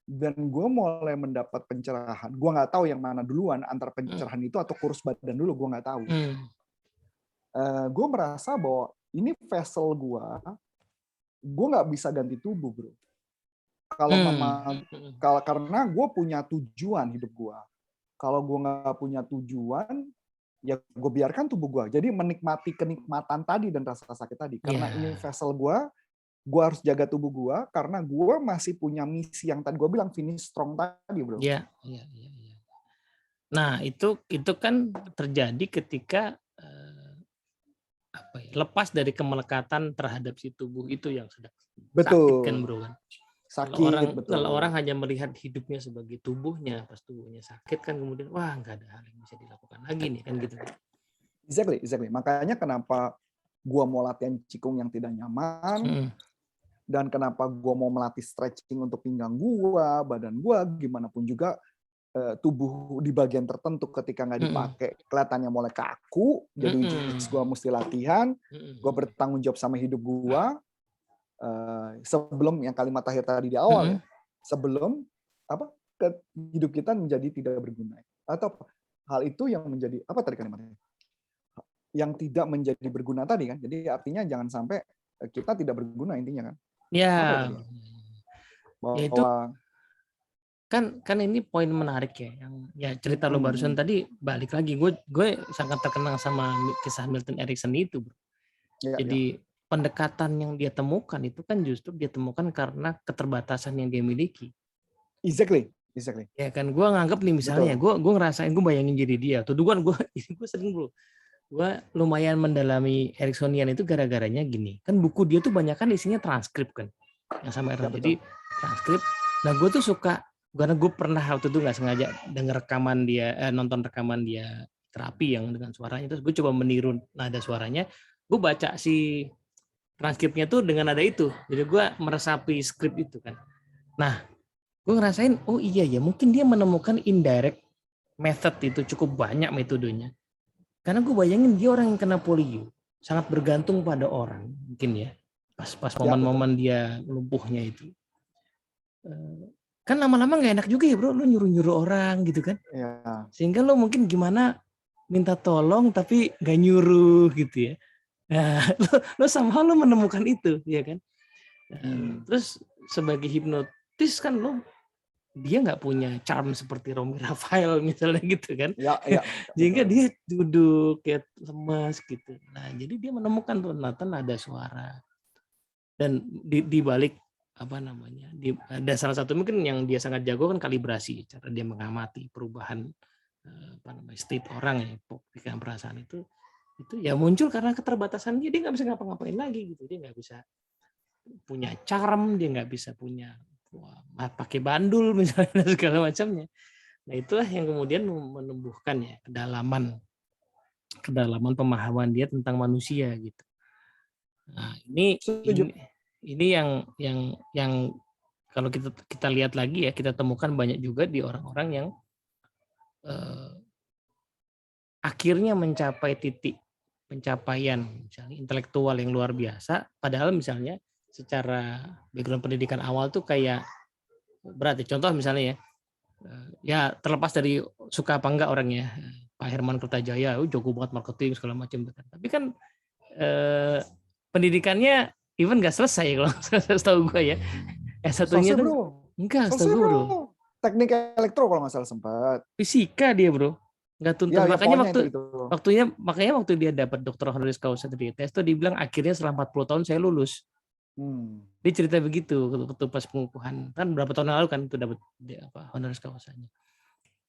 dan gue mulai mendapat pencerahan. Gue nggak tahu yang mana duluan antara pencerahan itu atau kurus badan dulu, gue nggak tahu. Gue merasa bahwa ini vessel gue nggak bisa ganti tubuh bro. Karena gue punya tujuan hidup gue. Kalau gue nggak punya tujuan, ya gue biarkan tubuh gue. Jadi menikmati kenikmatan tadi dan rasa sakit tadi. Karena ini vessel gue harus jaga tubuh gue karena gue masih punya misi yang tadi gue bilang finish strong tadi bro. Iya. Nah, itu kan terjadi ketika lepas dari kemelekatan terhadap si tubuh itu yang sedang sakit kan, Betul. Bro kan. Sakit, Kalau betul. orang hanya melihat hidupnya sebagai tubuhnya, pas tubuhnya sakit kan kemudian wah nggak ada hal yang bisa dilakukan lagi nih kan gitu. Exactly. Makanya kenapa gua mau latihan Qigong yang tidak nyaman, dan kenapa gua mau melatih stretching untuk pinggang gua, badan gua, gimana pun juga tubuh di bagian tertentu ketika nggak dipakai kelihatannya mulai kaku, jadi gua mesti latihan, gua bertanggung jawab sama hidup gua. Sebelum yang kalimat akhir tadi di awal ya, sebelum hidup kita menjadi tidak berguna atau hal itu yang menjadi apa tadi kalimatnya? Yang tidak menjadi berguna tadi kan. Jadi artinya jangan sampai kita tidak berguna intinya kan. Ya. Apa ya tadi? Ya itu Bahwa kan ini poin menarik ya, yang ya cerita lo barusan tadi balik lagi, gue sangat terkenang sama kisah Milton Erickson itu, Bro. Jadi pendekatan yang dia temukan itu kan justru dia temukan karena keterbatasan yang dia miliki. Exactly. Ya kan, gue nganggap nih misalnya, gue ngerasain, gue bayangin jadi dia. Tuh kan gue sering, Bro. Gue lumayan mendalami Ericksonian itu gara-garanya gini. Kan buku dia tuh banyak kan isinya transkrip kan, yang sama Errol. Jadi transkrip. Nah gue tuh suka, karena gue pernah waktu itu nggak sengaja denger rekaman dia, nonton rekaman dia terapi yang dengan suaranya, terus gue coba meniru nada suaranya. Gue baca si transkripnya tuh dengan nada itu. Jadi gue meresapi skrip itu kan. Nah, gue ngerasain, oh iya ya, mungkin dia menemukan indirect method itu cukup banyak metodenya. Karena gue bayangin dia orang yang kena polio, sangat bergantung pada orang, mungkin ya. Pas momen-momen dia lumpuhnya itu. Kan lama-lama gak enak juga ya, Bro, lu nyuruh-nyuruh orang gitu kan. Ya. Sehingga lu mungkin gimana minta tolong tapi gak nyuruh gitu ya. Nah, lo sama lo menemukan itu, ya kan? Terus sebagai hipnotis kan lo dia nggak punya charm seperti Romy Rafael misalnya gitu kan? Sehingga dia duduk kayak lemas gitu. Nah, jadi dia menemukan tuh nada suara. Dan di balik apa namanya? Dan salah satu mungkin yang dia sangat jago kan kalibrasi, cara dia mengamati perubahan apa namanya state orang ya, pikiran perasaan itu ya muncul karena keterbatasan dia nggak bisa ngapa-ngapain lagi gitu, dia nggak bisa punya charm, dia nggak bisa punya pakai bandul misalnya segala macamnya. Nah itulah yang kemudian menumbuhkan ya kedalaman pemahaman dia tentang manusia gitu. Nah ini yang kalau kita lihat lagi ya, kita temukan banyak juga di orang-orang yang akhirnya mencapai titik pencapaian misalnya intelektual yang luar biasa, padahal misalnya secara background pendidikan awal tuh kayak berat ya. Contoh misalnya ya terlepas dari suka apa enggak orangnya, Pak Herman Kertajaya jago banget marketing segala macam, tapi kan pendidikannya even nggak selesai kalau setahu gue ya. S1-nya kan enggak, setahu gue, Bro. Teknik elektro kalau nggak salah sempat. Fisika dia, Bro. Nggak tuntas. Ya, makanya waktu dia dapat doktor honoris causa dari tes tuh dibilang akhirnya setelah 40 tahun saya lulus. Dia cerita begitu waktu pas pengukuhan kan berapa tahun lalu kan itu dapat honoris causanya.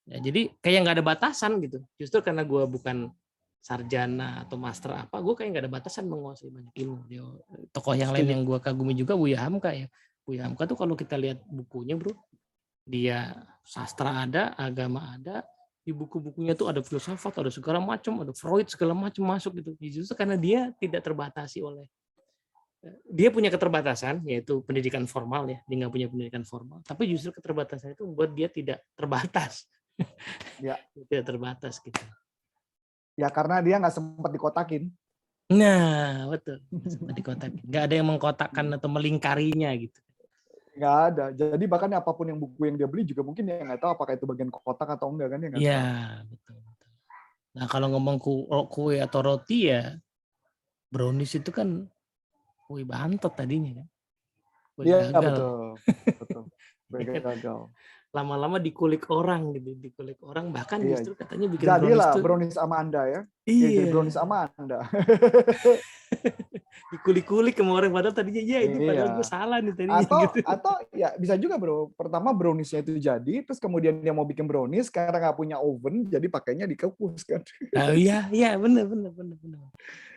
Ya, jadi kayak nggak ada batasan gitu. Justru karena gue bukan sarjana atau master apa, gue kayak nggak ada batasan menguasai banyak ilmu. Tokoh yang lain yang gue kagumi juga Buya Hamka ya. Buya Hamka tuh kalau kita lihat bukunya, Bro, dia sastra ada, agama ada, di buku-bukunya tuh ada filsafat, ada segala macam, ada Freud segala macam masuk gitu. Justru karena dia tidak terbatasi oleh, dia punya keterbatasan yaitu pendidikan formal ya, dia nggak punya pendidikan formal, tapi justru keterbatasan itu membuat dia tidak terbatas. Ya. Tidak terbatas gitu. Ya karena dia nggak sempat dikotakin. Nah betul, nggak sempat dikotakin, nggak ada yang mengkotakkan atau melingkarinya gitu. Nggak ada. Jadi bahkan apapun yang buku yang dia beli juga mungkin dia nggak tahu apakah itu bagian kotak atau enggak kan ya. Iya betul. Nah kalau ngomong kue atau roti ya brownies itu kan kue bantet tadinya kan. Kue gagal. Iya betul. Kue gagal. lama-lama dikulik orang gitu, dikulik orang, bahkan Iya. justru katanya bikin brownies Jadilah tuh brownies Amanda ya. Jadi iya, brownies Amanda. dikulik-kulik sama orang padahal tadinya ya ini padahal gue Iya. salah nih tadinya gitu. Atau ya bisa juga bro. Pertama browniesnya itu jadi, terus kemudian dia mau bikin brownies karena nggak punya oven, jadi pakainya dikukus kan. Nah, iya, iya bener.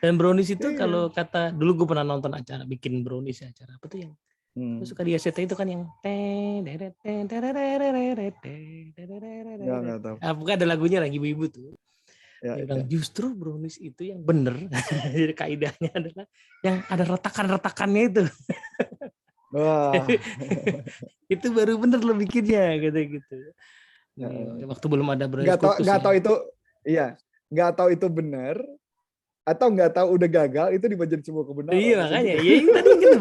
Dan brownies itu Iya. kalau kata dulu gue pernah nonton acara bikin brownies ya, acara apa tuh yang gue suka di SCTV itu kan yang Nggak tahu. bukan ada lagunya lagi ibu-ibu tuh. Ya, Dia ya. bilang justru brownies itu yang bener. Jadi kaidahnya adalah yang ada retakan-retakannya itu. Wah. Itu baru bener lo bikinnya gitu. Ya. Waktu belum ada brownies kukus Nggak ya. tahu itu, iya. Nggak tahu itu benar atau nggak tahu udah gagal itu menjadi sebuah kebenaran. Iya makanya, ya ini tadi yang kita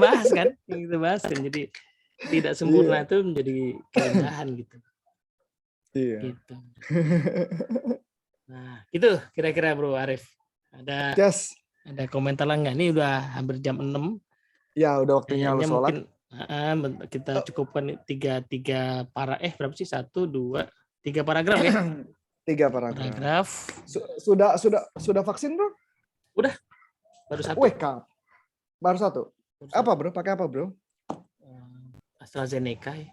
bahas kan, jadi tidak sempurna itu menjadi keindahan gitu. Iya. Gitu. Nah, itu kira-kira Bro Arif. Ada komentar lah nggak? Ini udah hampir jam 6. Ya, udah waktunya lu sholat. Mungkin kita cukupkan tiga berapa sih? 1, 2, 3 paragraf ya? 3 paragraf. Sudah vaksin bro? Udah. Baru 1. Baru 1. Apa bro? Pakai apa bro? AstraZeneca ya.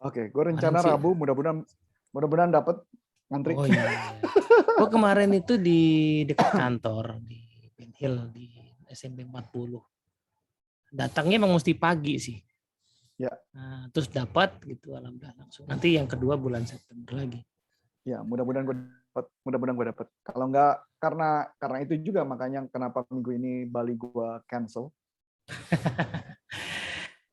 Oke, gue rencana Rabu mudah-mudahan dapat ngantri. Oh iya. Gue kemarin itu di dekat kantor di Ben Hill di SMP 40. Datangnya emang mesti pagi sih. Ya. Nah, terus dapat gitu alhamdulillah langsung. Nanti yang kedua bulan September lagi. Ya, mudah-mudahan gue dapat. Kalau enggak karena itu juga makanya kenapa minggu ini Bali gue cancel.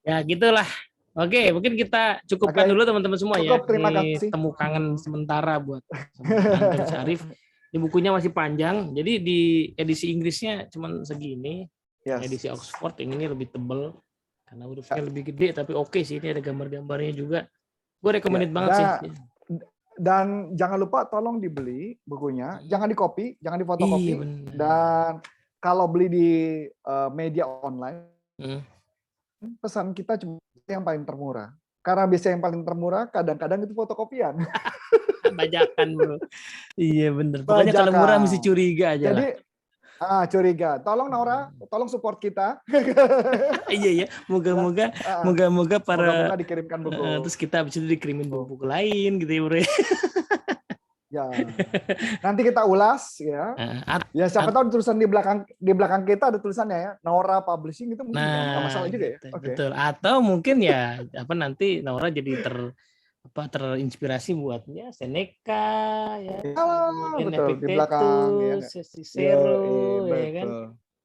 Ya gitulah. Oke, mungkin kita cukupkan dulu teman-teman semua. Cukup, ya. Terima Ini kasih. Temu kangen sementara buat Anton Syarif. Ini bukunya masih panjang. Jadi di edisi Inggrisnya cuma segini. Yes. Edisi Oxford yang ini lebih tebal karena hurufnya lebih gede, tapi oke sih, ini ada gambar-gambarnya juga. Gue recommended banget sih. Dan jangan lupa tolong dibeli bukunya, jangan di copy, jangan di fotokopi. Dan kalau beli di media online, pesan kita cuma yang paling termurah. Karena biasanya yang paling termurah kadang-kadang itu fotokopian. Bajakan bro. Iya bener. Pokoknya kalau murah mesti curiga aja. Jadi curiga. Tolong Naura, tolong support kita. Iya. Moga-moga para dikirimkan buku. Terus kita habis itu dikirimin buku lain gitu ya bro. Ya. Nanti kita ulas ya. Ya siapa tahu tulisan di belakang kita ada tulisannya ya. Naura Publishing itu mungkin nggak masalah juga ya. Betul. Atau mungkin ya nanti Naura jadi terinspirasi buatnya Seneca ya. Betul di belakang ya. Cicero ya kan.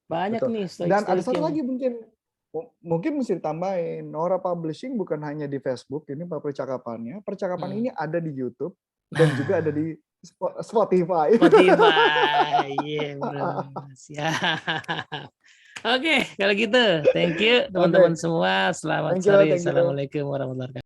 Banyak betul. Nih dan ada satu lagi mungkin mesti ditambahin, Naura Publishing bukan hanya di Facebook ini percakapan ini ada di YouTube dan juga ada di Spotify. Iya bro. Siap. Oke, kalau gitu thank you teman-teman semua. Selamat sore. Assalamualaikum warahmatullahi wabarakatuh.